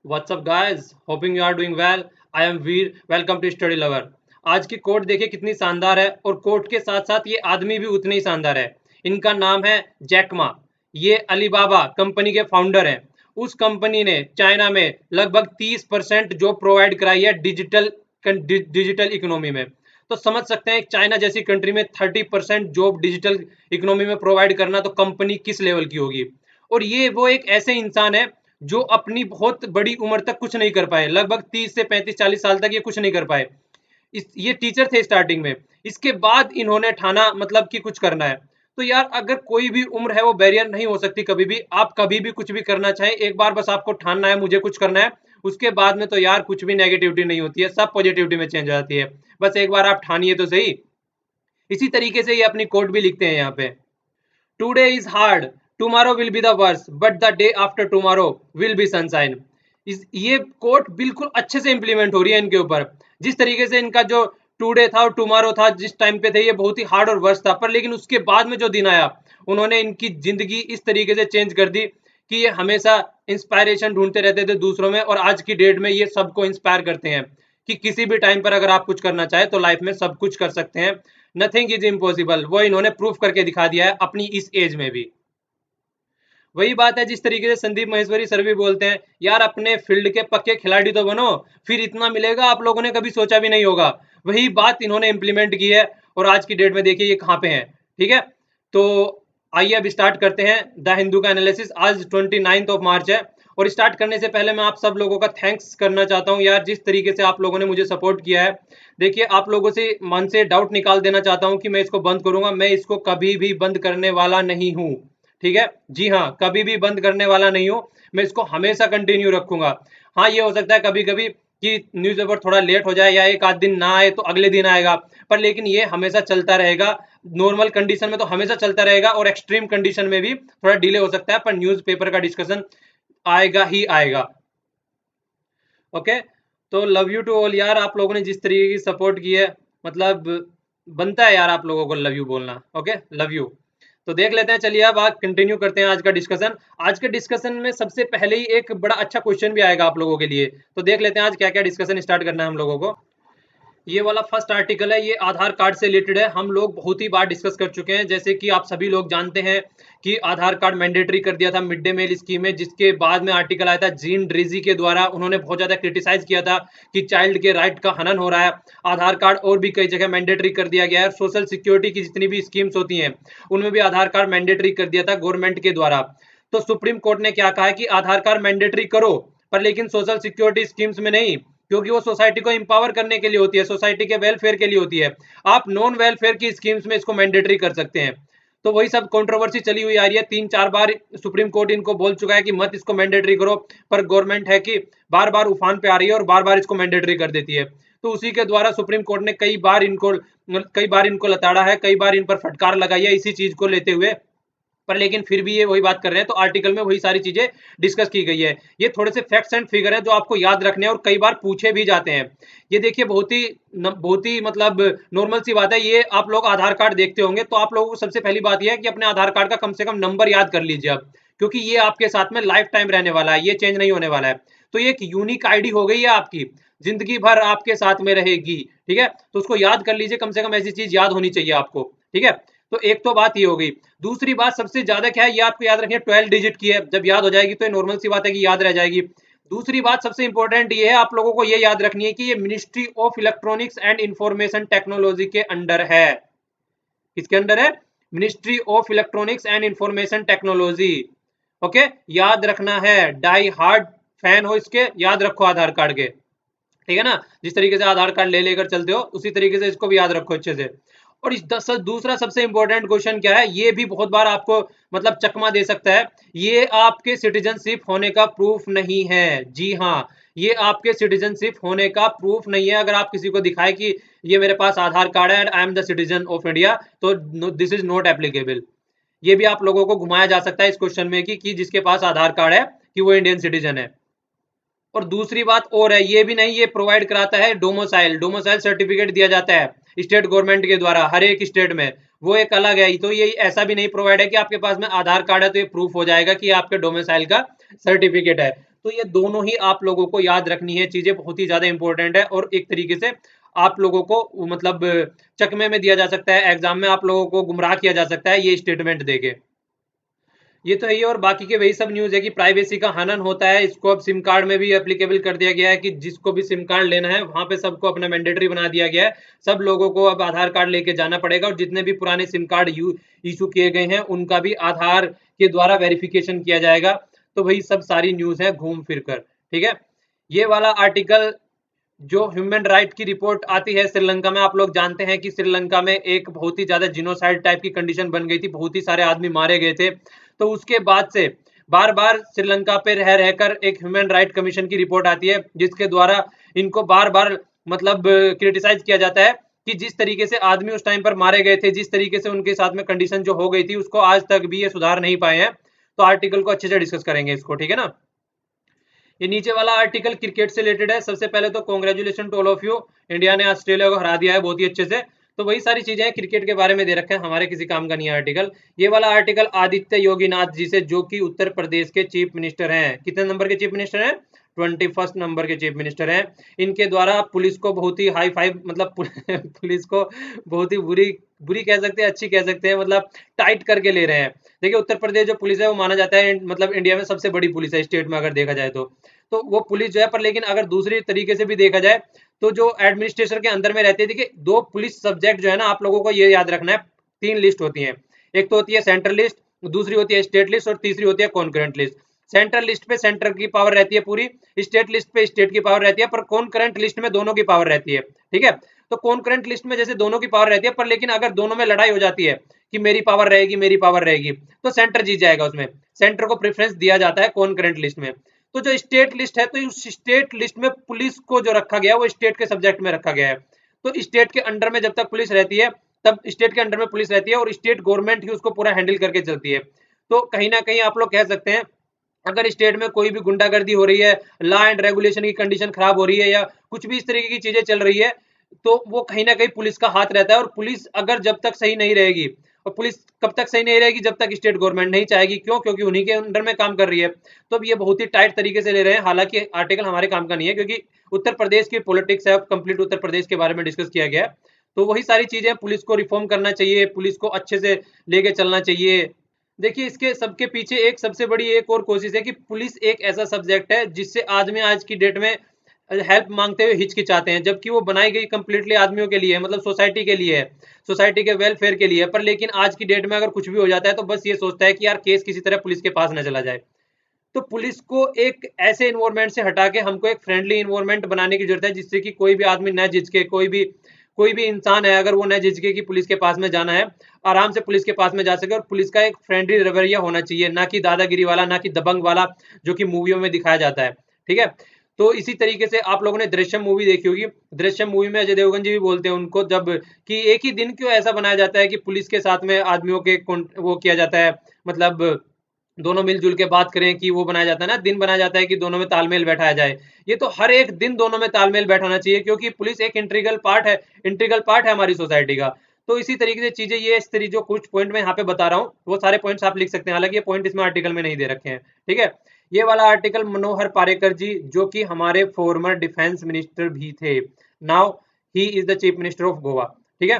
What's up guys? Hoping you are doing well. I am Veer. Welcome to Study Lover. आज की coat देखिए कितनी शानदार है और कोट के साथ साथ ये आदमी भी उतने ही शानदार है। इनका नाम है जैक मा। ये अलीबाबा कंपनी के फाउंडर हैं। उस कंपनी ने चाइना में लगभग 30% जॉब प्रोवाइड कराई है डिजिटल इकोनॉमी में। तो समझ सकते हैं चाइना जैसी कंट्री में 30% जॉब डिजिटल इकोनॉमी में प्रोवाइड करना तो कंपनी किस लेवल की होगी। और ये वो एक ऐसे इंसान है जो अपनी बहुत बड़ी उम्र तक कुछ नहीं कर पाए, लगभग 30 से 35-40 साल तक ये कुछ नहीं कर पाए। ये टीचर थे स्टार्टिंग में। इसके बाद इन्होंने ठाना मतलब कि कुछ करना है। तो यार अगर कोई भी उम्र है वो बैरियर नहीं हो सकती। कभी भी आप कभी भी कुछ भी करना चाहें, एक बार बस आपको ठानना है मुझे कुछ करना है, उसके बाद में तो यार कुछ भी नेगेटिविटी नहीं होती है, सब पॉजिटिविटी में चेंज हो जाती है। बस एक बार आप ठानिए तो सही। इसी तरीके से ये अपनी कोट भी लिखते हैं यहाँ पे। Today is hard, tomorrow will be the worst, but the day after tomorrow will be sunshine. ये कोट बिल्कुल अच्छे से इंप्लीमेंट हो रही है इनके ऊपर। जिस तरीके से इनका जो टुडे था और टुमारो था, जिस टाइम पे थे ये बहुत ही हार्ड और वर्स्ट था, पर लेकिन उसके बाद में जो दिन आया उन्होंने इनकी जिंदगी इस तरीके से चेंज कर दी कि ये हमेशा इंस्पायरेशन ढूंढते रहते थे दूसरों में, और आज की डेट में ये सबको इंस्पायर करते हैं कि किसी भी टाइम पर अगर आप कुछ करना चाहे तो लाइफ में सब कुछ कर सकते हैं। नथिंग इज इम्पॉसिबल, वो इन्होंने प्रूफ करके दिखा दिया है अपनी इस एज में भी। वही बात है जिस तरीके से संदीप महेश्वरी सर भी बोलते हैं, यार अपने फील्ड के पक्के खिलाड़ी तो बनो, फिर इतना मिलेगा आप लोगों ने कभी सोचा भी नहीं होगा। वही बात इन्होंने इंप्लीमेंट की है और आज की डेट में देखिए ये कहाँ पे हैं। ठीक है, तो आइए अब स्टार्ट करते हैं द हिंदू का एनालिसिस। आज 29 मार्च है और स्टार्ट करने से पहले मैं आप सब लोगों का थैंक्स करना चाहता हूं यार, जिस तरीके से आप लोगों ने मुझे सपोर्ट किया है। देखिए आप लोगों से मन से डाउट निकाल देना चाहता हूं कि मैं इसको बंद करूंगा, मैं इसको कभी भी बंद करने वाला नहीं हूं। ठीक है, जी हाँ, कभी भी बंद करने वाला नहीं हूं। मैं इसको हमेशा कंटिन्यू रखूंगा। हाँ, ये हो सकता है कभी कभी कि न्यूज़पेपर थोड़ा लेट हो जाए या एक आध दिन ना आए तो अगले दिन आएगा, पर लेकिन ये हमेशा चलता रहेगा। नॉर्मल कंडीशन में तो हमेशा चलता रहेगा और एक्सट्रीम कंडीशन में भी थोड़ा डिले हो सकता है, पर न्यूज़पेपर का डिस्कशन आएगा ही आएगा। ओके, तो लव यू टू ऑल यार, आप लोगों ने जिस तरीके की सपोर्ट की है, मतलब बनता है यार आप लोगों को लव यू बोलना। Okay, love you. तो देख लेते हैं, चलिए अब आज कंटिन्यू करते हैं आज का डिस्कशन। आज के डिस्कशन में सबसे पहले ही एक बड़ा अच्छा क्वेश्चन भी आएगा आप लोगों के लिए, तो देख लेते हैं आज क्या क्या डिस्कशन स्टार्ट करना है हम लोगों को। ये वाला फर्स्ट आर्टिकल है, ये आधार कार्ड से रिलेटेड है। हम लोग बहुत ही बार डिस्कस कर चुके हैं, जैसे कि आप सभी लोग जानते हैं कि आधार कार्ड मैंडेटरी कर दिया था मिड डे मील स्कीम में, जिसके बाद में आर्टिकल आया था जीन ड्रीजी के द्वारा। उन्होंने बहुत ज्यादा क्रिटिसाइज किया था कि चाइल्ड के राइट का हनन हो रहा है। आधार कार्ड और भी कई जगह मैंडेटरी कर दिया गया है। सोशल सिक्योरिटी की जितनी भी स्कीम्स होती हैं उनमें भी आधार कार्ड मैंडेटरी कर दिया था गवर्नमेंट के द्वारा। तो सुप्रीम कोर्ट ने क्या कहा है कि आधार कार्ड मैंडेटरी करो, पर लेकिन सोशल सिक्योरिटी स्कीम्स में नहीं, क्योंकि वो सोसाइटी को एम्पावर करने के लिए होती है, सोसाइटी के वेलफेयर के लिए होती है। आप नॉन वेलफेयर की स्कीम्स में इसको मैंडेटरी कर सकते हैं। तो वही सब कंट्रोवर्सी चली हुई आ रही है, 3-4 बार सुप्रीम कोर्ट इनको बोल चुका है कि मत इसको मैंडेटरी करो, पर गवर्नमेंट है कि बार बार उफान पे आ रही है और बार बार इसको मैंडेटरी कर देती है। तो उसी के द्वारा सुप्रीम कोर्ट ने कई बार इनको लताड़ा है, कई बार इन पर फटकार लगाई है इसी चीज को लेते हुए। पर लेकिन फिर भी ये वही बात कर रहे हैं, तो आर्टिकल में वही सारी चीजें डिस्कस की गई है। ये थोड़े से फैक्ट्स एंड फिगर है जो आपको याद रखने हैं और कई बार पूछे भी जाते हैं। ये देखिए बहुत ही मतलब नॉर्मल सी बात है। ये आप लोग आधार कार्ड देखते होंगे तो आप लोगों को सबसे पहली बात यह है कि अपने आधार कार्ड का कम से कम नंबर याद कर लीजिए आप, क्योंकि ये आपके साथ में लाइफ टाइम रहने वाला है, ये चेंज नहीं होने वाला है। तो ये एक यूनिक आईडी हो गई है आपकी, जिंदगी भर आपके साथ में रहेगी। ठीक है, तो उसको याद कर लीजिए, कम से कम ऐसी चीज याद होनी चाहिए आपको। ठीक है, तो एक तो बात ये हो गई। दूसरी बात सबसे ज्यादा क्या है, ये आपको याद रखिए 12 डिजिट की है, जब याद हो जाएगी तो ये नॉर्मल सी बात है कि याद रह जाएगी। दूसरी बात सबसे इंपॉर्टेंट ये है, आप लोगों को ये याद रखनी है कि ये ministry of electronics and information technology के अंडर है। किसके अंडर है? Ministry of electronics and information technology. Okay, याद रखना है, डाई हार्ड फैन हो इसके, याद रखो आधार कार्ड के। ठीक है ना, जिस तरीके से आधार कार्ड ले लेकर चलते हो उसी तरीके से इसको भी याद रखो अच्छे से। और दूसरा सबसे इंपॉर्टेंट क्वेश्चन क्या है, ये भी बहुत बार आपको मतलब चकमा दे सकता है। ये आपके सिटीजनशिप होने का प्रूफ नहीं है। जी हाँ, ये आपके सिटीजनशिप होने का प्रूफ नहीं है। अगर आप किसी को दिखाए कि ये मेरे पास आधार कार्ड है and I am the citizen of India, तो दिस इज नॉट एप्लीकेबल। ये भी आप लोगों को घुमाया जा सकता है इस क्वेश्चन में कि जिसके पास आधार कार्ड है कि वो इंडियन सिटीजन है। और दूसरी बात और है, ये भी नहीं, ये प्रोवाइड कराता है डोमोसाइल डोमोसाइल सर्टिफिकेट दिया जाता है स्टेट गवर्नमेंट के द्वारा हर एक स्टेट में, वो एक अलग है। तो ये ऐसा भी नहीं प्रोवाइड है कि आपके पास में आधार कार्ड है तो ये प्रूफ हो जाएगा कि आपके डोमिसाइल का सर्टिफिकेट है। तो ये दोनों ही आप लोगों को याद रखनी है, चीजें बहुत ही ज्यादा इंपॉर्टेंट है और एक तरीके से आप लोगों को मतलब चकमे में दिया जा सकता है, एग्जाम में आप लोगों को गुमराह किया जा सकता है ये स्टेटमेंट देके। ये तो है ही। और बाकी के वही सब न्यूज़ है कि प्राइवेसी का हनन होता है, इसको अब सिम कार्ड में भी एप्लीकेबल कर दिया गया है कि जिसको भी सिम कार्ड लेना है वहां पे सबको अपना मैंडेटरी बना दिया गया है। सब लोगों को अब आधार कार्ड लेके जाना पड़ेगा और जितने भी पुराने सिम कार्ड इशू किए गए हैं उनका भी आधार के द्वारा वेरिफिकेशन किया जाएगा। तो वही सब सारी न्यूज़ है घूम फिर कर, ठीक है। ये वाला आर्टिकल जो ह्यूमन राइट की रिपोर्ट आती है श्रीलंका में, आप लोग जानते हैं कि श्रीलंका में एक बहुत ही ज्यादा जिनोसाइड टाइप की कंडीशन बन गई थी, बहुत ही सारे आदमी मारे गए थे। तो उसके बाद से बार बार श्रीलंका पे रह रहकर एक ह्यूमन राइट कमीशन की रिपोर्ट आती है जिसके द्वारा इनको बार बार मतलब क्रिटिसाइज किया जाता है कि जिस तरीके से आदमी उस टाइम पर मारे गए थे, जिस तरीके से उनके साथ में कंडीशन जो हो गई थी उसको आज तक भी ये सुधार नहीं पाए हैं। तो आर्टिकल को अच्छे से डिस्कस करेंगे इसको, ठीक है ना। ये नीचे वाला आर्टिकल क्रिकेट से रिलेटेड है। सबसे पहले तो congratulation to all of you, India ने ऑस्ट्रेलिया को हरा दिया है बहुत ही अच्छे से। तो वही सारी चीजें हैं, क्रिकेट के बारे में दे रखा है, हमारे किसी काम का नहीं है आर्टिकल। ये वाला आर्टिकल आदित्य योगीनाथ जी से, जो कि उत्तर प्रदेश के चीफ मिनिस्टर हैं। कितने नंबर के चीफ मिनिस्टर हैं? 21st नंबर के चीफ मिनिस्टर हैं। इनके द्वारा पुलिस को बहुत ही हाई फाइव मतलब पुलिस को बहुत ही बुरी बुरी कह सकते हैं, अच्छी कह सकते हैं, मतलब टाइट करके ले रहे हैं। देखिए उत्तर प्रदेश जो पुलिस है वो माना जाता है मतलब इंडिया में सबसे बड़ी पुलिस है स्टेट में अगर देखा जाए तो वो पुलिस जो है। पर लेकिन अगर दूसरी तरीके से भी देखा जाए तो जो एडमिनिस्ट्रेशन के अंदर में रहते हैं, देखिए दो पुलिस सब्जेक्ट जो है ना, आप लोगों को ये याद रखना है, तीन लिस्ट होती है। एक तो होती है सेंट्रल लिस्ट, दूसरी होती है स्टेट लिस्ट और तीसरी होती है कॉन्करेंट लिस्ट। सेंट्रल लिस्ट पे सेंटर की पावर रहती है पूरी, स्टेट लिस्ट पे स्टेट की पावर रहती है, पर कॉन्करेंट लिस्ट में दोनों की पावर रहती है, ठीक है। तो कॉन्करेंट लिस्ट में जैसे दोनों की पावर रहती है, पर लेकिन अगर दोनों में लड़ाई हो जाती है कि मेरी पावर रहेगी मेरी पावर रहेगी, तो सेंटर जीत जाएगा, उसमें सेंटर को प्रेफरेंस दिया जाता है कॉन्करेंट लिस्ट में। तो जो स्टेट लिस्ट है, तो उस स्टेट लिस्ट में पुलिस को जो रखा गया है वो स्टेट के सब्जेक्ट में रखा गया है। तो स्टेट के अंडर में जब तक पुलिस रहती है तब स्टेट के अंडर में पुलिस रहती है और स्टेट गवर्नमेंट ही उसको पूरा हैंडल करके चलती है। तो कहीं ना कहीं आप लोग कह सकते हैं अगर स्टेट में कोई भी गुंडागर्दी हो रही है, लॉ एंड रेगुलेशन की कंडीशन खराब हो रही है या कुछ भी इस तरीके की चीजें चल रही है, तो वो कहीं ना कहीं पुलिस का हाथ रहता है। और पुलिस अगर जब तक सही नहीं रहेगी, और पुलिस कब तक सही नहीं रहेगी? जब तक स्टेट गवर्नमेंट नहीं चाहेगी। क्यों? क्योंकि उन्हीं के अंडर में काम कर रही है। तो अब ये बहुत ही टाइट तरीके से ले रहे हैं, हालांकि आर्टिकल हमारे काम का नहीं है क्योंकि उत्तर प्रदेश की पॉलिटिक्स है, कंप्लीट उत्तर प्रदेश के बारे में डिस्कस किया गया है। तो वही सारी चीजें, पुलिस को रिफॉर्म करना चाहिए, पुलिस को अच्छे से लेके चलना चाहिए। देखिए इसके सबके पीछे एक सबसे बड़ी एक और कोशिश है कि पुलिस एक ऐसा सब्जेक्ट है जिससे आदमी आज की डेट में हेल्प मांगते हुए हिचकिचाते हैं, जबकि वो बनाई गई कंप्लीटली आदमियों के लिए, मतलब सोसाइटी के लिए है, सोसाइटी के वेलफेयर के लिए है। पर लेकिन आज की डेट में अगर कुछ भी हो जाता है तो बस ये सोचता है कि यार केस किसी तरह पुलिस के पास ना चला जाए। तो पुलिस को एक ऐसे इन्वायरमेंट से हटा के हमको एक फ्रेंडली इन्वायरमेंट बनाने की जरूरत है, जिससे कि कोई भी आदमी न झिझके, कोई भी इंसान है अगर वो न झिझके कि पुलिस के पास में जाना है, आराम से पुलिस के पास में जा सके। और पुलिस का एक फ्रेंडली रवैया होना चाहिए, ना कि दादागिरी वाला, ना कि दबंग वाला जो कि मूवियों में दिखाया जाता है, ठीक है। तो इसी तरीके से आप लोगों ने दृश्यम मूवी देखी होगी। दृश्यम मूवी में अजय देवगन जी भी बोलते हैं उनको, जब कि एक ही दिन क्यों ऐसा बनाया जाता है कि पुलिस के साथ में आदमियों के वो किया जाता है, मतलब दोनों मिलजुल के बात करें, कि वो बनाया जाता है ना, दिन बनाया जाता है कि दोनों में तालमेल बैठाया जाए। ये तो हर एक दिन दोनों में तालमेल बैठाना चाहिए, क्योंकि पुलिस एक इंटीग्रल पार्ट है हमारी सोसाइटी का। तो इसी तरीके से चीजें, ये इस तरीके जो कुछ पॉइंट मैं यहाँ पे बता रहा हूँ वो सारे पॉइंट्स आप लिख सकते हैं, हालांकि ये पॉइंट इसमें आर्टिकल में नहीं दे रखे हैं, ठीक है। ये वाला आर्टिकल मनोहर पारेकर जी, जो कि हमारे फॉर्मर डिफेंस मिनिस्टर भी थे, now he is the chief minister of Goa, ठीक है।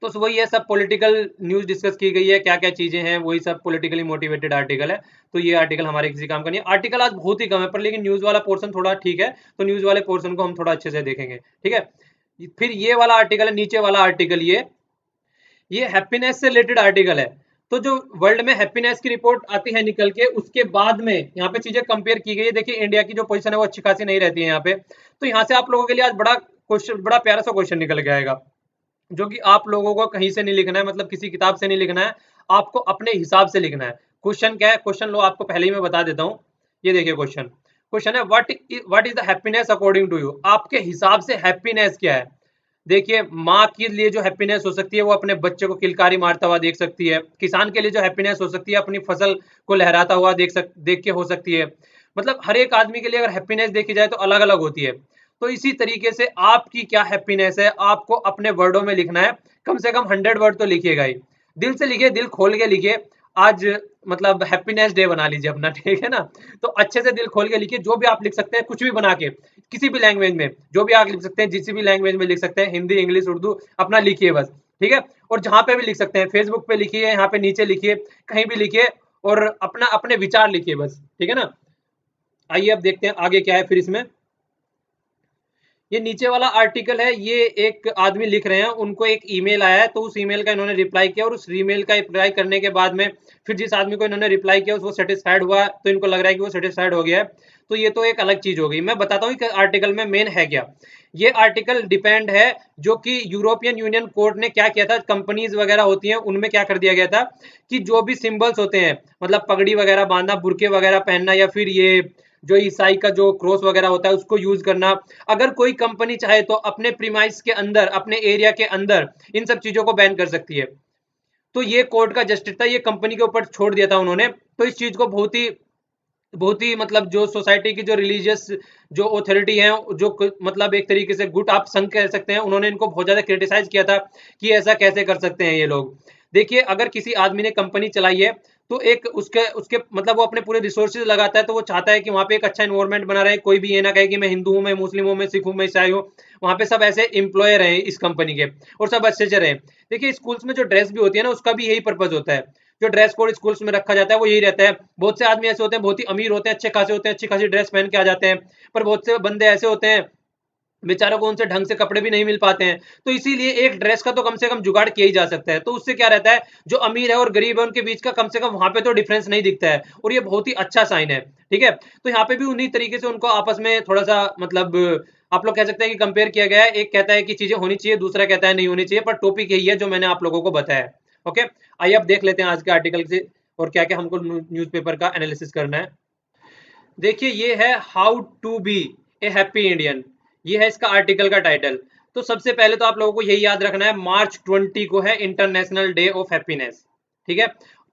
तो वही है, सब पॉलिटिकल न्यूज डिस्कस की गई है, क्या क्या चीजें हैं, वही सब पॉलिटिकली मोटिवेटेड आर्टिकल है। तो ये आर्टिकल हमारे किसी काम का नहीं है। आर्टिकल आज बहुत ही कम है, पर लेकिन न्यूज वाला पोर्शन थोड़ा ठीक है, तो न्यूज वाले पोर्शन को हम थोड़ा अच्छे से देखेंगे, ठीक है। फिर ये वाला आर्टिकल है, नीचे वाला आर्टिकल, ये हैप्पीनेस से रिलेटेड आर्टिकल है। तो जो वर्ल्ड में हैप्पीनेस की रिपोर्ट आती है निकल के, उसके बाद में यहाँ पे चीजें कंपेयर की गई है। देखिए इंडिया की जो पोजीशन है वो अच्छी खासी नहीं रहती है यहाँ पे। तो यहाँ से आप लोगों के लिए आज बड़ा क्वेश्चन, बड़ा प्यारा सा क्वेश्चन निकल के आएगा, जो कि आप लोगों को कहीं से नहीं लिखना है, मतलब किसी किताब से नहीं लिखना है, आपको अपने हिसाब से लिखना है। क्वेश्चन क्या है? क्वेश्चन लो, आपको पहले ही मैं बता देता हूँ। ये देखिए क्वेश्चन, क्वेश्चन है what is the happiness according to you? आपके हिसाब से हैप्पीनेस क्या है? देखिए माँ के लिए जो हैप्पीनेस हो सकती है वो अपने बच्चे को किलकारी मारता हुआ देख सकती है। किसान के लिए जो हैप्पीनेस हो सकती है अपनी फसल को लहराता हुआ देख के हो सकती है। मतलब हर एक आदमी के लिए अगर हैप्पीनेस देखी जाए तो अलग अलग होती है। तो इसी तरीके से आपकी क्या हैप्पीनेस है, आपको अपने वर्डों में लिखना है। कम से कम 100 वर्ड तो लिखिएगा ही, दिल से लिखिए, दिल खोल के लिखिए। आज मतलब हैप्पीनेस डे बना लीजिए अपना, ठीक है ना। तो अच्छे से दिल खोल के लिखिए, जो भी आप लिख सकते हैं कुछ भी बना के, किसी भी लैंग्वेज में जो भी आप लिख सकते हैं, जिस भी लैंग्वेज में लिख सकते हैं, हिंदी इंग्लिश उर्दू, अपना लिखिए बस, ठीक है। और जहां पे भी लिख सकते हैं, फेसबुक पे लिखिए, यहाँ पे नीचे लिखिए, कहीं भी लिखिए, और अपना अपने विचार लिखिए बस, ठीक है ना। आइए अब देखते हैं आगे क्या है फिर इसमें। ये नीचे वाला आर्टिकल है, ये एक आदमी लिख रहे हैं, उनको एक ईमेल आया है, तो उस ईमेल का इन्होंने रिप्लाई किया, और उस ईमेल का रिप्लाई करने के बाद में फिर जिस आदमी को इन्होंने रिप्लाई किया वो सेटिस्फाइड हुआ, तो इनको लग रहा है कि वो सेटिस्फाइड हो गया है। तो ये तो एक अलग चीज हो गई। मैं बताता हूँ कि आर्टिकल में मेन है क्या। ये आर्टिकल डिपेंड है जो कि यूरोपियन यूनियन कोर्ट ने क्या किया था, कंपनीज वगैरह होती हैं उनमें क्या कर दिया गया था कि जो भी सिंबल्स होते हैं, मतलब पगड़ी वगैरह बांधना, बुरके वगैरह पहनना, या फिर ये जो ईसाई का जो क्रॉस वगैरह होता है उसको यूज करना, अगर कोई कंपनी चाहे तो अपने प्रीमाइस के अंदर, अपने एरिया के अंदर इन सब चीजों को बैन कर सकती है। तो ये कोर्ट का जस्टिस था, ये कंपनी के ऊपर छोड़ दिया था उन्होंने। तो इस चीज को बहुत ही मतलब जो सोसाइटी की जो रिलीजियस जो अथॉरिटी है, जो मतलब एक तरीके से गुट आप संघ कह सकते हैं, उन्होंने इनको बहुत ज्यादा क्रिटिसाइज किया था कि ऐसा कैसे कर सकते हैं ये लोग। देखिए, अगर किसी आदमी ने कंपनी चलाई है, तो एक उसके उसके मतलब वो अपने पूरे रिसोर्सेज लगाता है, तो वो चाहता है कि वहां पे एक अच्छा इन्वायरमेंट बना रहे, कोई भी ये ना कहे कि मैं हिंदू हूं, मैं मुस्लिम हूं, मैं सिख हूं, मैं ईसाई हूं। वहां पे सब ऐसे एम्प्लॉय रहे इस कंपनी के, और सब अच्छे से रहे। देखिए, स्कूल्स में जो ड्रेस भी होती है ना, उसका भी यही पर्पज होता है। जो ड्रेस कोड स्कूल्स में रखा जाता है वो यही रहता है। बहुत से आदमी ऐसे होते हैं, बहुत ही अमीर होते हैं, अच्छे खासे होते हैं, अच्छी खासी ड्रेस पहन के आ जाते हैं, पर बहुत से बंदे ऐसे होते हैं बेचारों को उनसे ढंग से कपड़े भी नहीं मिल पाते हैं। तो इसीलिए एक ड्रेस का तो कम से कम जुगाड़ किया ही जा सकता है। तो उससे क्या रहता है, जो अमीर है और गरीब है उनके बीच का कम से कम वहां पे तो डिफरेंस नहीं दिखता है, और ये बहुत ही अच्छा साइन है, ठीक है। तो यहाँ पे भी उन्हीं तरीके से उनको आपस में थोड़ा सा मतलब आप लोग कह सकते हैं कि कंपेयर किया गया है। एक कहता है कि चीजें होनी चाहिए, दूसरा कहता है नहीं होनी चाहिए, पर टॉपिक यही है जो मैंने आप लोगों को बताया। ओके, आइए अब देख लेते हैं आज के आर्टिकल से और क्या क्या हमको न्यूज़पेपर का एनालिसिस करना है। देखिए, ये है how to be a happy Indian, ये है इसका आर्टिकल का टाइटल। तो सबसे पहले तो आप लोगों को यही याद रखना है, मार्च 20 को है इंटरनेशनल डे ऑफ हैप्पीनेस, ठीक है।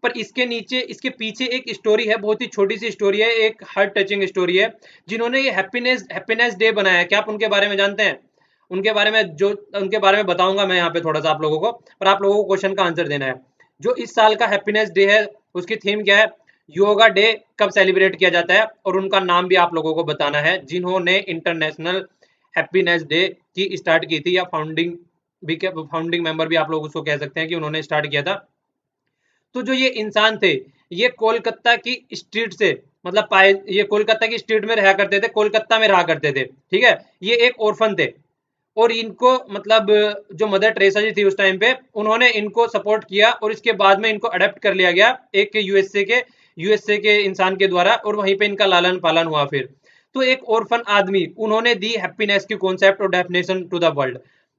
पर इसके नीचे, इसके पीछे एक स्टोरी है, बहुत ही छोटी सी स्टोरी है, एक हार्ट टचिंग स्टोरी है। जिन्होंने ये हैप्पीनेस हैप्पीनेस डे बनाया है, क्या आप उनके बारे में जानते हैं? उनके बारे में बताऊंगा मैं यहाँ पे थोड़ा सा आप लोगों को, पर आप लोगों को क्वेश्चन का आंसर देना है। जो इस साल का हैप्पीनेस डे है, उसकी थीम क्या है, योगा डे कब सेलिब्रेट किया जाता है, और उनका नाम भी आप लोगों को बताना है, जिन्होंने इंटरनेशनल हैप्पीनेस डे की स्टार्ट की थी, या फाउंडिंग मेंबर भी आप लोग उसको कह सकते हैं कि उन्होंने स्टार्ट किया था। तो जो ये इंसान थे, ये कोलकाता की स्ट्रीट से मतलब पाए, ये कोलकाता की स्ट्रीट में रहा करते थे, कोलकाता में रहा करते थे, ठीक है। ये एक ऑर्फन थे, और इनको मतलब जो मदर टेरेसा जी थी उस टाइम पे, उन्होंने इनको सपोर्ट किया, और इसके बाद में इनको अडेप्ट कर लिया गया एक यूएसए के इंसान के द्वारा, और वहीं पे इनका लालन पालन हुआ फिर। तो एक ऑर्फन आदमी, उन्होंने दी हैप्पीनेस की कॉन्सेप्ट और डेफिनेशन टू द वर्ल्ड।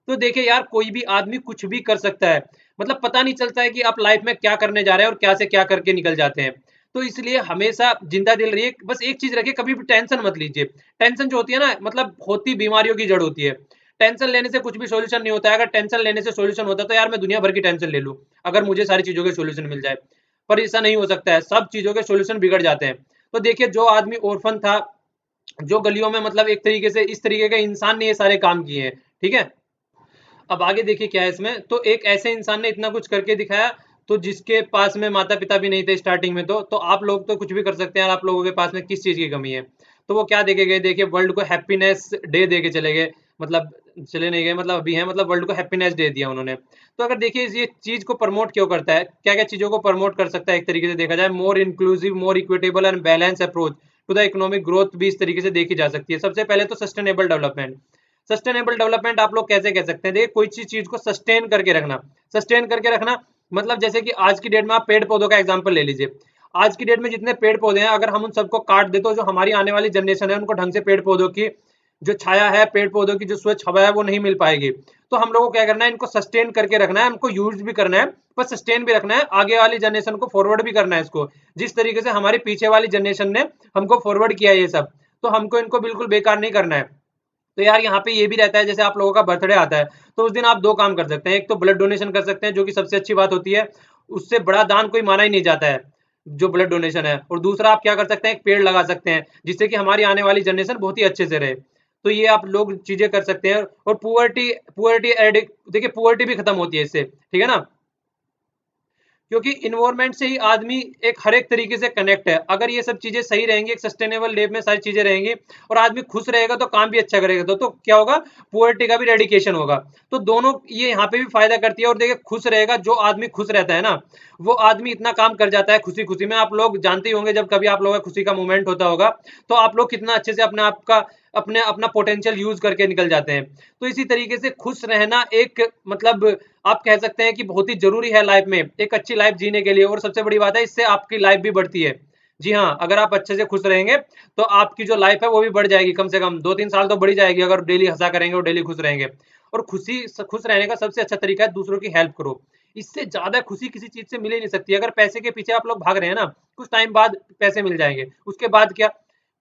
तो देखिए यार, कोई भी आदमी कुछ भी कर सकता है, मतलब पता नहीं चलता है कि आप लाइफ में क्या करने जा रहे हैं और क्या से क्या करके निकल जाते हैं। तो इसलिए हमेशा जिंदा दिल रहिए, बस एक चीज रखिए, कभी भी टेंशन मत लीजिए। टेंशन जो होती है ना, मतलब होती बीमारियों की जड़ होती है। टेंशन लेने से कुछ भी सॉल्यूशन नहीं होता है। अगर टेंशन लेने से सॉल्यूशन होता तो यार मैं दुनिया भर की टेंशन ले लूं, अगर मुझे सारी चीजों के सॉल्यूशन मिल जाए। पर ऐसा नहीं हो सकता है, सब चीजों के सॉल्यूशन बिगड़ जाते हैं। तो देखिए, जो आदमी ऑर्फन था, जो गलियों में मतलब एक तरीके से इस तरीके के इंसान ने ये सारे काम किए हैं, ठीक है। अब आगे देखिए क्या है इसमें। तो एक ऐसे इंसान ने इतना कुछ करके दिखाया, तो जिसके पास में माता पिता भी नहीं थे स्टार्टिंग में, तो आप लोग तो कुछ भी कर सकते हैं यार, आप लोगों के पास में किस चीज की कमी है। तो वो क्या देके गए, देखिए, वर्ल्ड को हैप्पीनेस डे दे के चले गए, मतलब चले नहीं गए, मतलब अभी है, मतलब वर्ल्ड को हैप्पीनेस डे दिया उन्होंने। तो अगर देखिए ये चीज को प्रमोट क्यों करता है, क्या क्या चीजों को प्रमोट कर सकता है, एक तरीके से देखा जाए, more inclusive, more equitable and balance approach to the economic growth भी इस तरीके से देखी जा सकती है। सबसे पहले तो सस्टेनेबल डेवलपमेंट। सस्टेनेबल डेवलपमेंट आप लोग कैसे कह सकते हैं, देखिए कोई चीज को सस्टेन करके रखना, मतलब जैसे कि आज की डेट में आप पेड़ पौधों का एग्जांपल ले लीजिए। आज की डेट में जितने पेड़ पौधे हैं, अगर हम उन सबको काट दे, तो जो हमारी आने वाली जनरेशन है उनको ढंग से पेड़ पौधों की जो छाया है, पेड़ पौधों की जो स्वच्छ हवा है, वो नहीं मिल पाएगी। तो हम लोगों को क्या करना है, इनको सस्टेन करके रखना है, हमको यूज भी करना है, पर सस्टेन भी रखना है, आगे वाली जनरेशन को फॉरवर्ड भी करना है इसको, जिस तरीके से हमारी पीछे वाली जनरेशन ने हमको फॉरवर्ड किया ये सब। तो हमको इनको बिल्कुल बेकार नहीं करना है। तो यार यहाँ पे ये भी रहता है, जैसे आप लोगों का बर्थडे आता है, तो उस दिन आप दो काम कर सकते हैं, एक तो ब्लड डोनेशन कर सकते हैं, जो कि सबसे अच्छी बात होती है, उससे बड़ा दान कोई माना ही नहीं जाता है जो ब्लड डोनेशन है। और दूसरा आप क्या कर सकते हैं, एक पेड़ लगा सकते हैं, जिससे कि हमारी आने वाली जनरेशन बहुत ही अच्छे से रहे। तो ये आप लोग चीजें कर सकते हैं। और पुअर्टी पुअर्टी देखिए, पुअर्टी भी खत्म होती है इससे, ठीक है ना। क्योंकि इन्वायरमेंट से ही आदमी एक हर एक तरीके से कनेक्ट है। अगर ये सब चीजें सही रहेंगी, एक सस्टेनेबल लेव में सारी चीजें रहेंगी और आदमी खुश रहेगा तो काम भी अच्छा करेगा, तो क्या होगा, पुअर्टी का भी रेडिकेशन होगा। तो दोनों ये यहाँ पे भी फायदा करती है। और देखिए खुश रहेगा जो आदमी, खुश रहता है ना वो आदमी इतना काम कर जाता है खुशी खुशी में। आप लोग जानते ही होंगे जब कभी आप लोगों का खुशी का मोमेंट होता होगा तो आप लोग कितना अच्छे से अपने आप का अपना पोटेंशियल यूज करके निकल जाते हैं। तो इसी तरीके से खुश रहना एक मतलब आप कह सकते हैं कि बहुत ही जरूरी है लाइफ में, एक अच्छी लाइफ जीने के लिए। और सबसे बड़ी बात है, इससे आपकी लाइफ भी बढ़ती है। जी हाँ, अगर आप अच्छे से खुश रहेंगे तो आपकी जो लाइफ है वो भी बढ़ जाएगी, कम से कम 2-3 साल तो बढ़ी जाएगी अगर डेली हंसा करेंगे और डेली खुश रहेंगे। और खुश रहने का सबसे अच्छा तरीका है दूसरों की हेल्प करो। इससे ज्यादा खुशी किसी चीज से मिल ही नहीं सकती। अगर पैसे के पीछे आप लोग भाग रहे हैं ना, कुछ टाइम बाद पैसे मिल जाएंगे, उसके बाद क्या,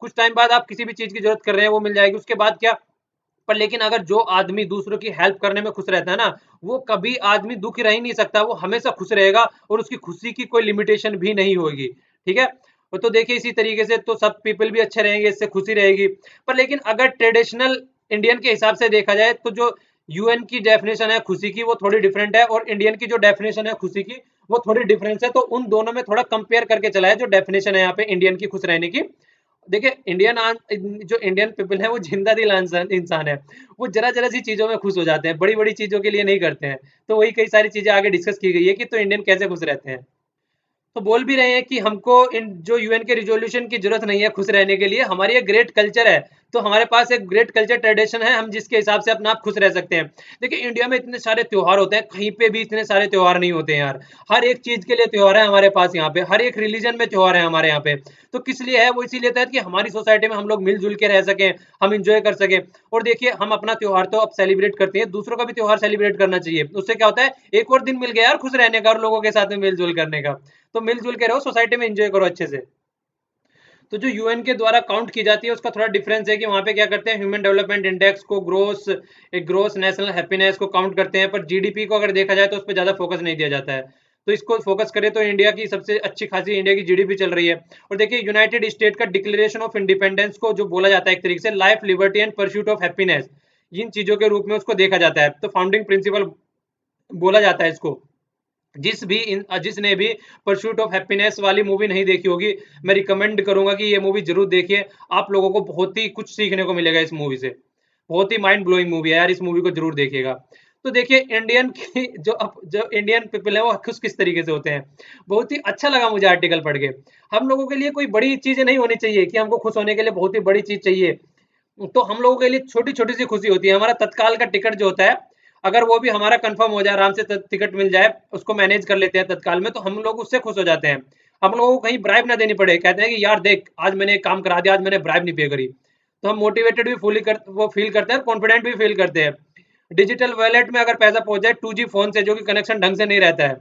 कुछ टाइम बाद आप किसी भी चीज की जरूरत कर रहे हैं वो मिल जाएगी, उसके बाद क्या। पर लेकिन अगर जो आदमी दूसरों की हेल्प करने में खुश रहता है ना, वो कभी आदमी दुखी रह ही नहीं सकता, वो हमेशा खुश रहेगा और उसकी खुशी की कोई लिमिटेशन भी नहीं होगी। ठीक है। तो देखिए इसी तरीके से तो सब पीपल भी अच्छे रहेंगे, इससे खुशी रहेगी। पर लेकिन अगर ट्रेडिशनल इंडियन के हिसाब से देखा जाए तो जो यूएन की डेफिनेशन है खुशी की वो थोड़ी डिफरेंट है, और इंडियन की जो डेफिनेशन है खुशी की वो थोड़ी डिफरेंस है। तो उन दोनों में थोड़ा कंपेयर करके चला है जो डेफिनेशन है यहाँ पे इंडियन की खुश रहने की। देखिए जो इंडियन पीपल है वो जिंदा दिल इंसान है। वो जरा जरा सी चीजों में खुश हो जाते हैं, बड़ी बड़ी चीजों के लिए नहीं करते हैं। तो वही कई सारी चीजें आगे डिस्कस की गई है कि तो इंडियन कैसे खुश रहते हैं। तो बोल भी रहे हैं कि हमको इन जो यूएन के रिजोल्यूशन की जरूरत नहीं है खुश रहने के लिए, हमारी एक ग्रेट कल्चर है। तो हमारे पास एक ग्रेट कल्चर ट्रेडिशन है, हम जिसके हिसाब से अपना आप खुश रह सकते हैं। देखिए इंडिया में इतने सारे त्योहार होते हैं, कहीं पे भी इतने सारे त्योहार नहीं होते हैं यार। हर एक चीज के लिए त्योहार है हमारे पास यहाँ पे, हर एक रिलीजन में त्योहार है हमारे यहाँ पे। तो किस लिए है वो, इसीलिए है कि हमारी सोसाइटी में हम लोग मिलजुल के रह सकें, हम इंजॉय कर सकें। और देखिए हम अपना त्योहार तो अब सेलिब्रेट करते हैं, दूसरों का भी त्योहार सेलिब्रेट करना चाहिए। उससे क्या होता है, एक और दिन मिल गया यार खुश रहने का और लोगों के साथ में मिलजुल करने का। तो मिलजुल के रहो, सोसाइटी में एंजॉय करो अच्छे से। तो जो यूएन के द्वारा काउंट की जाती है उसका थोड़ा डिफरेंस है कि वहां पे क्या करते हैं, ह्यूमन डेवलपमेंट इंडेक्स को ग्रोस नेशनल हैप्पीनेस को काउंट करते हैं, पर जीडीपी को अगर देखा जाए तो उस पर ज्यादा फोकस नहीं दिया जाता है। तो इसको फोकस करें तो इंडिया की सबसे अच्छी खासी इंडिया की जीडीपी चल रही है। और देखिए यूनाइटेड स्टेट का डिक्लेरेशन ऑफ इंडिपेंडेंस को जो बोला जाता है एक तरीके से life, liberty and pursuit of happiness, इन चीजों के रूप में उसको देखा जाता है। तो फाउंडिंग प्रिंसिपल बोला जाता है इसको। जिसने भी परस्यूट ऑफ हैप्पीनेस वाली मूवी नहीं देखी होगी, मैं रिकमेंड करूंगा कि ये मूवी जरूर देखिए। आप लोगों को बहुत ही कुछ सीखने को मिलेगा इस मूवी से। बहुत ही माइंड ब्लोइंग मूवी है यार, इस मूवी को जरूर देखिएगा। तो देखिए इंडियन की जो इंडियन पीपल है वो खुश किस तरीके से होते हैं, बहुत ही अच्छा लगा मुझे आर्टिकल पढ़ के। हम लोगों के लिए कोई बड़ी चीजें नहीं होनी चाहिए कि हमको खुश होने के लिए बहुत ही बड़ी चीज चाहिए। तो हम लोगों के लिए छोटी छोटी सी खुशी होती है। हमारा तत्काल का टिकट जो होता है, अगर वो भी हमारा कंफर्म हो जाए, आराम से टिकट मिल जाए, उसको मैनेज कर लेते हैं तत्काल में, तो हम लोग उससे खुश हो जाते हैं। हम लोगों को कहीं ब्राइब ना देनी पड़े, कहते हैं कि यार देख आज मैंने एक काम करा दिया, आज मैंने ब्राइब नहीं पे करी। तो हम मोटिवेटेड भी वो फील करते हैं, कॉन्फिडेंट भी फील करते हैं। डिजिटल वॉलेट में अगर पैसा पहुंच जाए 2G फोन से, जो कि कनेक्शन ढंग से नहीं रहता है,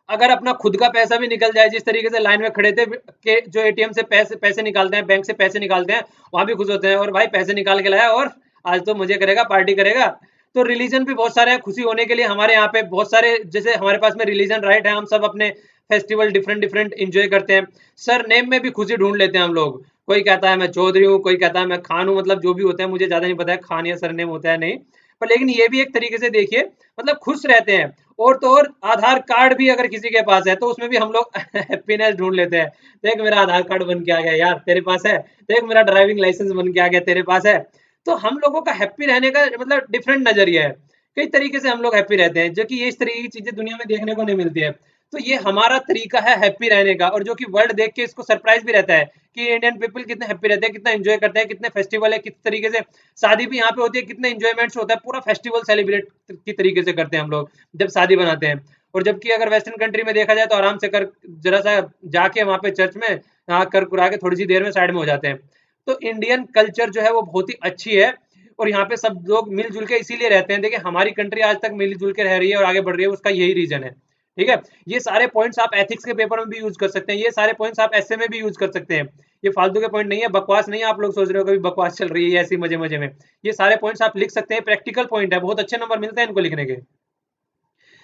अगर अपना खुद का पैसा भी निकल जाए, जिस तरीके से लाइन में खड़े थे के जो एटीएम से पैसे निकालते हैं, बैंक से पैसे निकालते हैं, वहां भी खुश होते हैं और भाई पैसे निकाल के लाया और आज तो मजे करेगा, पार्टी करेगा। तो रिलीजन भी बहुत सारे हैं खुशी होने के लिए हमारे यहाँ पे, बहुत सारे जैसे हमारे पास में रिलीजन राइट है, हम सब अपने फेस्टिवल डिफरेंट डिफरेंट इंजॉय करते हैं। सर नेम में भी खुशी ढूंढ लेते हैं हम लोग। कोई कहता है मैं चौधरी हूँ, कोई कहता है मैं खान हूँ, मतलब जो भी होता है, मुझे ज्यादा नहीं पता है खान या सरनेम होता है नहीं। पर लेकिन ये भी एक तरीके से देखिए मतलब खुश रहते हैं। और तो और आधार कार्ड भी अगर किसी के पास है तो उसमें भी हम लोग हैप्पीनेस ढूंढ लेते हैं। देख मेरा आधार कार्ड बन के आ गया यार, तेरे पास है। देख मेरा ड्राइविंग लाइसेंस बन के आ गया, तेरे पास है। तो हम लोगों का हैप्पी रहने का मतलब डिफरेंट नजरिया है। कई तरीके से हम लोग हैप्पी रहते हैं, जो कि ये इस तरीके की चीजें दुनिया में देखने को नहीं मिलती है। तो ये हमारा तरीका है हैप्पी रहने का, और जो कि वर्ल्ड देख के इसको सरप्राइज भी रहता है कि इंडियन पीपल कितने हैप्पी रहते हैं, कितना एंजॉय करते हैं, कितने फेस्टिवल है, किस तरीके से शादी भी यहाँ पे होती है, कितने एंजॉयमेंट्स होता है, पूरा फेस्टिवल सेलिब्रेट की तरीके से करते हैं हम लोग जब शादी बनाते हैं। और जबकि अगर वेस्टर्न कंट्री में देखा जाए तो आराम से कर जरा सा जाके वहां पे चर्च में कर कुरा के थोड़ी सी देर में साइड में हो जाते हैं। तो इंडियन कल्चर जो है वो बहुत ही अच्छी है, और यहाँ पे सब लोग मिलजुल के इसीलिए रहते हैं। देखिए हमारी कंट्री आज तक मिलजुल के रह रही है और आगे बढ़ रही है, उसका यही रीजन है। ठीक है। ये सारे पॉइंट्स आप एथिक्स के पेपर में भी यूज कर सकते हैं, ये सारे पॉइंट्स आप ऐसे में भी यूज कर सकते हैं। ये फालतू के पॉइंट नहीं है, बकवास नहीं है। आप लोग सोच रहे हो कभी बकवास चल रही है ऐसी मजे मजे में, ये सारे पॉइंट्स आप लिख सकते हैं, प्रैक्टिकल पॉइंट है, बहुत अच्छे नंबर मिलते हैं इनको लिखने के।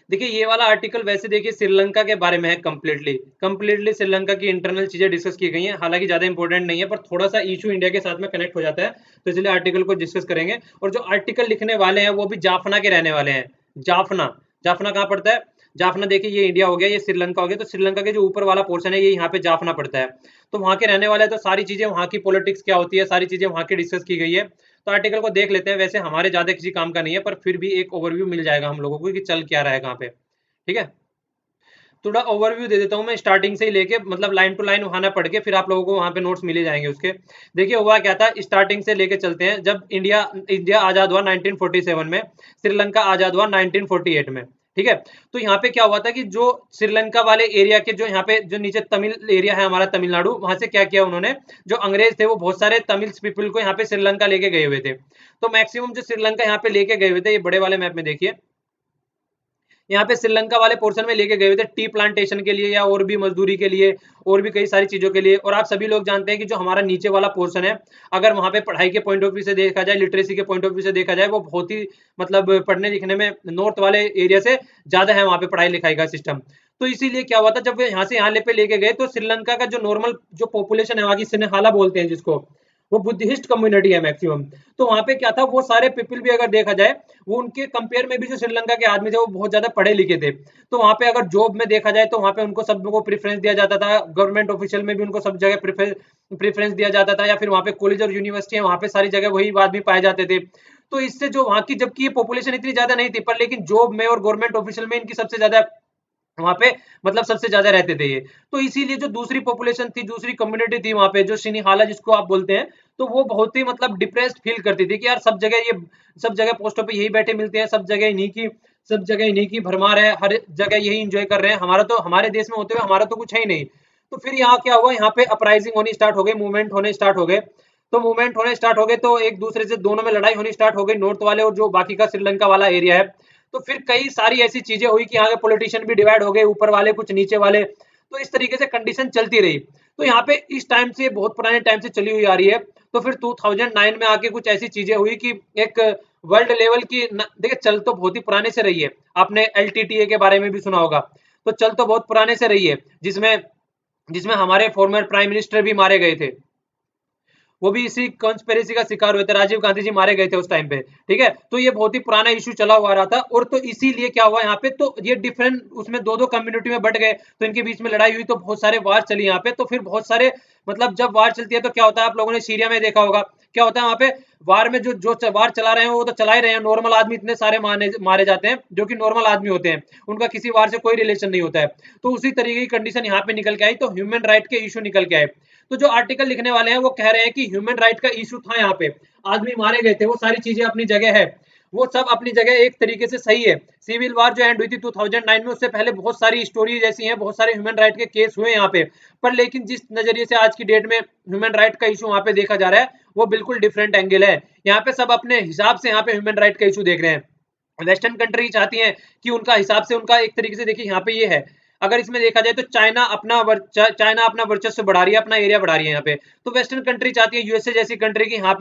देखिए ये वाला आर्टिकल वैसे देखिए श्रीलंका के बारे में है, कंप्लीटली कंप्लीटली श्रीलंका की इंटरनल चीजें डिस्कस की गई हैं। हालांकि ज्यादा इंपॉर्टेंट नहीं है, पर थोड़ा सा इशू इंडिया के साथ में कनेक्ट हो जाता है, तो इसलिए आर्टिकल को डिस्कस करेंगे। और जो आर्टिकल लिखने वाले हैं वो भी जाफना के रहने वाले हैं। जाफना, जाफना कहाँ पड़ता है, जाफना देखिए ये इंडिया हो गया, ये श्रीलंका हो गया, तो श्रीलंका के जो ऊपर वाला पोर्शन है ये यहाँ पे जाफना पड़ता है। तो वहाँ के रहने वाले, तो सारी चीजें वहाँ की पॉलिटिक्स क्या होती है, सारी चीजें वहाँ की डिस्कस की गई है। तो आर्टिकल को देख लेते हैं, वैसे हमारे ज्यादा किसी काम का नहीं है, पर फिर भी एक ओवरव्यू मिल जाएगा हम लोगों को कि चल क्या रहा है कहाँ पे। ठीक है, थोड़ा ओवरव्यू दे देता हूँ मैं स्टार्टिंग से ही लेके, मतलब लाइन टू लाइन वहां ना पढ़ के, फिर आप लोगों को वहां पे नोट्स मिले जाएंगे उसके। देखिए हुआ क्या था, स्टार्टिंग से लेके चलते हैं। जब इंडिया इंडिया आजाद हुआ 1947 में, श्रीलंका आजाद हुआ 1948 में। ठीक है, तो यहाँ पे क्या हुआ था कि जो श्रीलंका वाले एरिया के, जो यहाँ पे जो नीचे तमिल एरिया है हमारा तमिलनाडु, वहां से क्या किया उन्होंने, जो अंग्रेज थे वो बहुत सारे तमिल पीपल को यहाँ पे श्रीलंका लेके गए हुए थे। तो मैक्सिमम जो श्रीलंका यहाँ पे लेके गए हुए थे, ये बड़े वाले मैप में देखिए, यहाँ पे श्रीलंका वाले पोर्शन में लेके गए हुए थे टी प्लांटेशन के लिए, या और भी मजदूरी के लिए, और भी कई सारी चीजों के लिए। और आप सभी लोग जानते हैं कि जो हमारा नीचे वाला पोर्शन है, अगर वहां पे पढ़ाई के पॉइंट ऑफ व्यू से देखा जाए, लिटरेसी के पॉइंट ऑफ व्यू से देखा जाए, वो बहुत ही मतलब पढ़ने लिखने में नॉर्थ वाले एरिया से ज्यादा है वहां पे पढ़ाई लिखाई का सिस्टम। तो इसीलिए क्या हुआ था, जब वे यहाँ से यहाँ पे लेके गए, तो श्रीलंका का जो नॉर्मल जो पॉपुलेशन है वहां की, सिन्हाला बोलते हैं जिसको, वो बुद्धिस्ट कम्युनिटी है मैक्सिमम। तो वहां पे क्या था, वो सारे पीपल भी अगर देखा जाए, वो उनके कंपेयर में भी जो श्रीलंका के आदमी थे वो बहुत ज्यादा पढ़े लिखे थे। तो वहां पे अगर जॉब में देखा जाए, तो वहां पे उनको सब को प्रेफरेंस दिया जाता था, गवर्नमेंट ऑफिशियल में भी उनको सब जगह प्रेफरेंस दिया जाता था, या फिर वहां पे कॉलेज और यूनिवर्सिटी है, वहां पे सारी जगह वही आदमी पाए जाते थे। तो इससे जो वहां की, जबकि ये पॉपुलेशन इतनी ज्यादा नहीं थी, पर लेकिन जॉब में और गवर्नमेंट ऑफिशियल में इनकी सबसे ज्यादा वहां पे, मतलब सबसे ज्यादा रहते थे ये। तो इसीलिए जो दूसरी पॉपुलेशन थी, दूसरी कम्युनिटी थी वहां पे, जो सिनीहाला जिसको आप बोलते हैं, तो वो बहुत ही मतलब डिप्रेस्ड फील करती थी कि यार सब जगह ये, सब जगह पोस्टों पे यही बैठे मिलते हैं, सब जगह इन्हीं की भरमार है, हर जगह यही इंजॉय कर रहे हैं, हमारा तो, हमारे देश में होते हुए हमारा तो कुछ है ही नहीं। तो फिर यहाँ क्या हुआ, यहाँ पे अपराइजिंग होनी स्टार्ट हो गई, मूवमेंट होने स्टार्ट हो गए। तो मूवमेंट होने स्टार्ट हो गए, तो एक दूसरे से दोनों में लड़ाई होनी स्टार्ट हो गई, नॉर्थ वाले और जो बाकी का श्रीलंका वाला एरिया है। तो फिर कई सारी ऐसी चीजें हुई कि यहाँ के पॉलिटिशियन भी डिवाइड हो गए, ऊपर वाले कुछ नीचे वाले। तो इस तरीके से कंडीशन चलती रही। तो यहाँ पे इस टाइम से, बहुत पुराने टाइम से चली हुई आ रही है। तो फिर 2009 में आके कुछ ऐसी चीजें हुई कि एक वर्ल्ड लेवल की देखिए, चल तो बहुत ही पुराने से रही है, आपने एलटीटीए के बारे में भी सुना होगा। तो चल तो बहुत पुराने से रही है, जिसमें जिसमें हमारे फॉर्मर प्राइम मिनिस्टर भी मारे गए थे, वो भी इसी कॉन्स्पिरेसी का शिकार हुए थे, राजीव गांधी जी मारे गए थे उस टाइम पे। ठीक है, तो ये बहुत ही पुराना इशू चला हुआ रहा था। और तो इसीलिए क्या हुआ यहाँ पे, तो ये डिफरेंट उसमें दो दो कम्युनिटी में बट गए, तो इनके बीच में लड़ाई हुई, तो बहुत सारे वार चली यहाँ पे। तो फिर बहुत सारे, मतलब जब वार चलती है तो क्या होता है, आप लोगों ने सीरिया में देखा होगा क्या होता है वहां पे। वार में जो जो वार चला रहे हैं वो तो चला ही रहे हैं, नॉर्मल आदमी इतने सारे मारे जाते हैं, जो कि नॉर्मल आदमी होते हैं, उनका किसी वार से कोई रिलेशन नहीं होता है। तो उसी तरीके की कंडीशन यहाँ पे निकल के आई, तो ह्यूमन राइट के इशू निकल के आए। तो जो आर्टिकल लिखने वाले हैं वो कह रहे हैं कि ह्यूमन राइट का इशू था, यहाँ पे आदमी मारे गए थे, वो सारी चीजें अपनी जगह है, वो सब अपनी जगह एक तरीके से सही है। सिविल वार जो एंड हुई थी 2009 में, उससे पहले बहुत सारी स्टोरीज ऐसी हैं, बहुत सारे ह्यूमन राइट के केस हुए यहाँ पे। पर लेकिन जिस नजरिए से आज की डेट में ह्यूमन राइट का इशू वहां पे देखा जा रहा है, वो बिल्कुल डिफरेंट एंगल है। यहाँ पे सब अपने हिसाब से यहाँ पे ह्यूमन राइट का इशू देख रहे हैं। वेस्टर्न कंट्री चाहती हैं कि उनका हिसाब से, उनका एक तरीके से देखिए यहाँ पे ये है। अगर इसमें देखा जाए तो चाइना अपना वर्चस्व बढ़ा रही है, अपना एरिया बढ़ा रही है यहाँ पे। तो वेस्टर्न कंट्री चाहती है, यूएसए जैसी कंट्री की यहाँ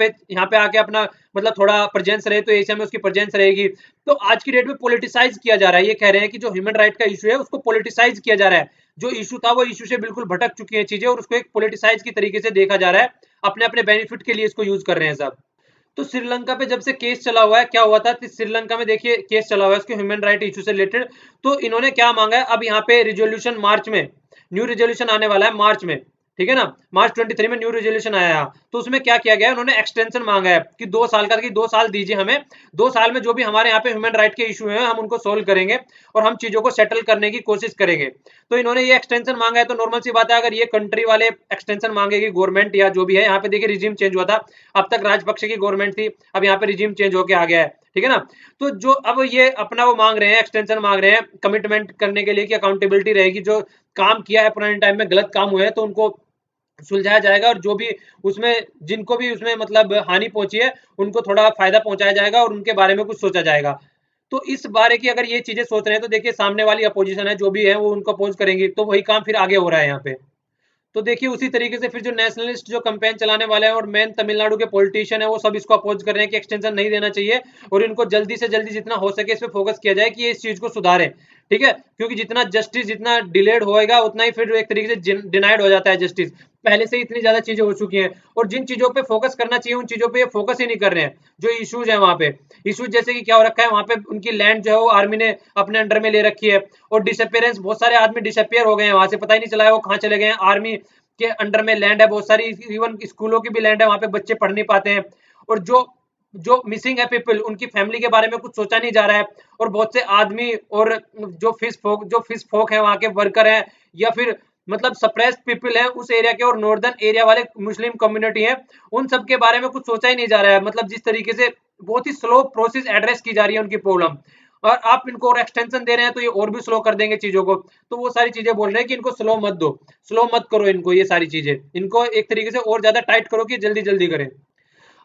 पे आके अपना, मतलब थोड़ा प्रेजेंस रहे, तो एशिया में उसकी प्रेजेंस रहेगी। तो आज की डेट में पॉलिटिसाइज किया जा रहा है, ये कह रहे हैं कि जो ह्यूमन राइट का इशू है उसको पॉलिटिसाइज किया जा रहा है। जो इशू था वो इशू से बिल्कुल भटक चुकी है चीजें, और उसको एक पॉलिटिसाइज की तरीके से देखा जा रहा है, अपने अपने बेनिफिट के लिए इसको यूज कर रहे हैं सब। तो श्रीलंका पे जब से केस चला हुआ है, क्या हुआ था, श्रीलंका में देखिए केस चला हुआ है उसके ह्यूमन राइट इशू से रिलेटेड। तो इन्होंने क्या मांगा है, अब यहाँ पे रिजोल्यूशन मार्च में, न्यू रिजोल्यूशन आने वाला है मार्च में। ठीक है ना, मार्च 23 में न्यू रेजोल्यूशन आया है। तो उसमें क्या किया गया है, उन्होंने एक्सटेंशन मांगा है कि 2 साल का, कि 2 साल दीजिए हमें, 2 साल में जो भी हमारे यहाँ पे ह्यूमन राइट के इशू हैं हम उनको सोल्व करेंगे, और हम चीजों को सेटल करने की कोशिश करेंगे। तो इन्होंने ये एक्सटेंशन मांगा है। तो नॉर्मल सी बात है, अगर ये कंट्री वाले एक्सटेंशन मांगेगी गवर्नमेंट या जो भी है, यहाँ पे देखिए रिजीम चेंज हुआ था, अब तक राजपक्षे की गवर्नमेंट थी, अब यहाँ पे रिजीम चेंज होकर आ गया है। ठीक है ना, तो जो अब ये अपना वो मांग रहे हैं, एक्सटेंशन मांग रहे हैं कमिटमेंट करने के लिए, कि अकाउंटेबिलिटी रहेगी, जो काम किया है पुराने टाइम में, गलत काम हुए हैं तो उनको सुलझाया जाएगा, और जो भी उसमें, जिनको भी उसमें मतलब हानि पहुंची है, उनको थोड़ा फायदा पहुंचाया जाएगा, और उनके बारे में कुछ सोचा जाएगा। तो इस बारे की अगर ये चीजें सोच रहे हैं, तो देखिए सामने वाली अपोजिशन है जो भी है, वो उनको अपोज करेंगी, तो वही काम फिर आगे हो रहा है यहाँ पे। तो देखिए उसी तरीके से फिर जो नेशनलिस्ट जो कैंपेन चलाने वाले हैं, और मेन तमिलनाडु के पॉलिटिशियन है, वो सब इसको अपोज कर रहे हैं कि एक्सटेंशन नहीं देना चाहिए, और इनको जल्दी से जल्दी जितना हो सके इस पे फोकस किया जाए कि ये इस चीज को सुधारे। ठीक है, क्योंकि जितना जस्टिस जितना डिलेड होएगा उतना ही फिर एक तरीके से डिनाइड हो जाता है जस्टिस। पहले से ही इतनी ज्यादा चीजें हो चुकी हैं, और जिन चीजों पे फोकस करना चाहिए उन चीजों पे ये फोकस ही नहीं कर रहे हैं। जो इश्यूज है वहां पे, इश्यूज जैसे कि क्या हो रखा है वहां पे, उनकी लैंड जो है वो आर्मी ने अपने अंडर में ले रखी है, और डिसअपियरेंस, बहुत सारे आदमी डिसअपियर हो गए हैं वहां से, पता ही नहीं चला है वो कहाँ चले गए हैं। आर्मी के अंडर में लैंड है बहुत सारी, इवन स्कूलों की भी लैंड है, वहां पे बच्चे पढ़ नहीं पाते हैं। और जो जो मिसिंग है पीपल, उनकी फैमिली के बारे में कुछ सोचा नहीं जा रहा है। और बहुत से आदमी और जो फिश फोक है वहां के वर्कर हैं, या फिर मतलब सप्रेस्ड पीपल है उस एरिया के, और नॉर्दर्न एरिया वाले मुस्लिम कम्युनिटी है, उन सब के बारे में कुछ सोचा ही नहीं जा रहा है। मतलब जिस तरीके से बहुत ही स्लो प्रोसेस एड्रेस की जा रही है उनकी प्रॉब्लम, और आप इनको और एक्सटेंशन दे रहे हैं तो ये और भी स्लो कर देंगे चीजों को। तो वो सारी चीजें बोल रहे हैं कि इनको स्लो मत दो, स्लो मत करो इनको, ये सारी चीजें इनको एक तरीके से और ज्यादा टाइट करो कि जल्दी जल्दी करें।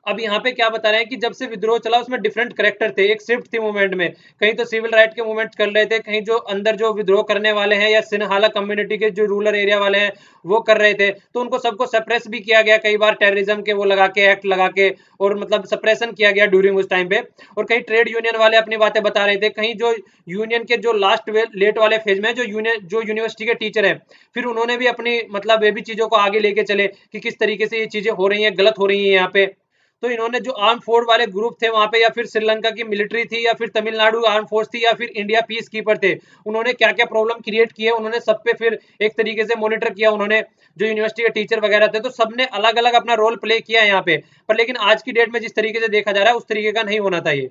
अब यहाँ पे क्या बता रहे हैं कि जब से विद्रोह चला उसमें डिफरेंट करेक्टर थे, एक शिफ्ट थी मूवमेंट में, कहीं तो सिविल राइट के मूवमेंट कर रहे थे, कहीं जो अंदर जो विद्रोह करने वाले हैं या सिन्हाला कम्युनिटी के जो रूरल एरिया वाले हैं वो कर रहे थे, तो उनको सबको सप्रेस भी किया गया कई बार टेररिज्म के वो लगा के, एक्ट लगा के, और मतलब सप्रेशन किया गया ड्यूरिंग उस टाइम पे। और कहीं ट्रेड यूनियन वाले अपनी बातें बता रहे थे, कहीं जो यूनियन के जो लास्ट लेट वाले फेज में जो यूनिवर्सिटी के टीचर है, फिर उन्होंने भी अपनी मतलब ये भी चीजों को आगे लेके चले कि किस तरीके से ये चीजें हो रही हैं, गलत हो रही हैं यहाँ पे। तो इन्होंने जो आर्म फोर्स वाले ग्रुप थे वहां पे, या फिर श्रीलंका की मिलिट्री थी, या फिर तमिलनाडु आर्म फोर्स थी, या फिर इंडिया पीस कीपर थे, उन्होंने क्या क्या प्रॉब्लम क्रिएट की है, उन्होंने सब पे फिर एक तरीके से मॉनिटर किया उन्होंने, जो यूनिवर्सिटी के टीचर वगैरह थे, तो सबने अलग अलग अपना रोल प्ले किया है यहाँ पे। पर लेकिन आज की डेट में जिस तरीके से देखा जा रहा है उस तरीके का नहीं होना था ये।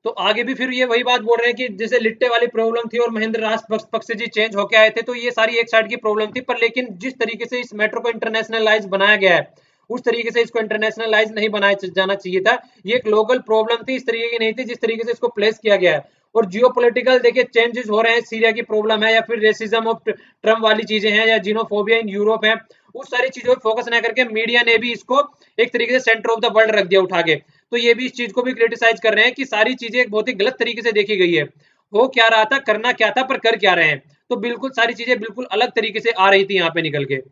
तो आगे भी फिर ये वही बात बोल रहे हैं कि जैसे लिट्टे वाली प्रॉब्लम थी और महेंद्र राजपक्ष जी चेंज होके आए थे, तो ये सारी एक साइड की प्रॉब्लम थी। पर लेकिन जिस तरीके से इस मैटर को इंटरनेशनलाइज बनाया गया है, उस तरीके से इसको इंटरनेशनलाइज नहीं बनाया जाना चाहिए था। ये एक लोकल प्रॉब्लम थी, इस तरीके की नहीं थी जिस तरीके से इसको प्लेस किया गया है। और जियो पोलिटिकल देखिए चेंजेस हो रहे हैं, सीरिया की प्रॉब्लम है, या फिर रेसिज्म ऑफ ट्रम्प वाली चीजें हैं, या जीनोफोबिया इन यूरोप है, उस सारी चीजों पर फोकस न करके मीडिया ने भी इसको एक तरीके से सेंटर ऑफ द वर्ल्ड रख दिया उठा के। तो ये भी इस चीज को भी क्रिटिसाइज कर रहे हैं कि सारी चीजें एक बहुत ही गलत तरीके से देखी गई है। हो क्या रहा था, करना क्या था, पर कर क्या रहे हैं। तो बिल्कुल सारी चीजें बिल्कुल अलग तरीके से आ रही थी यहाँ पे निकल के।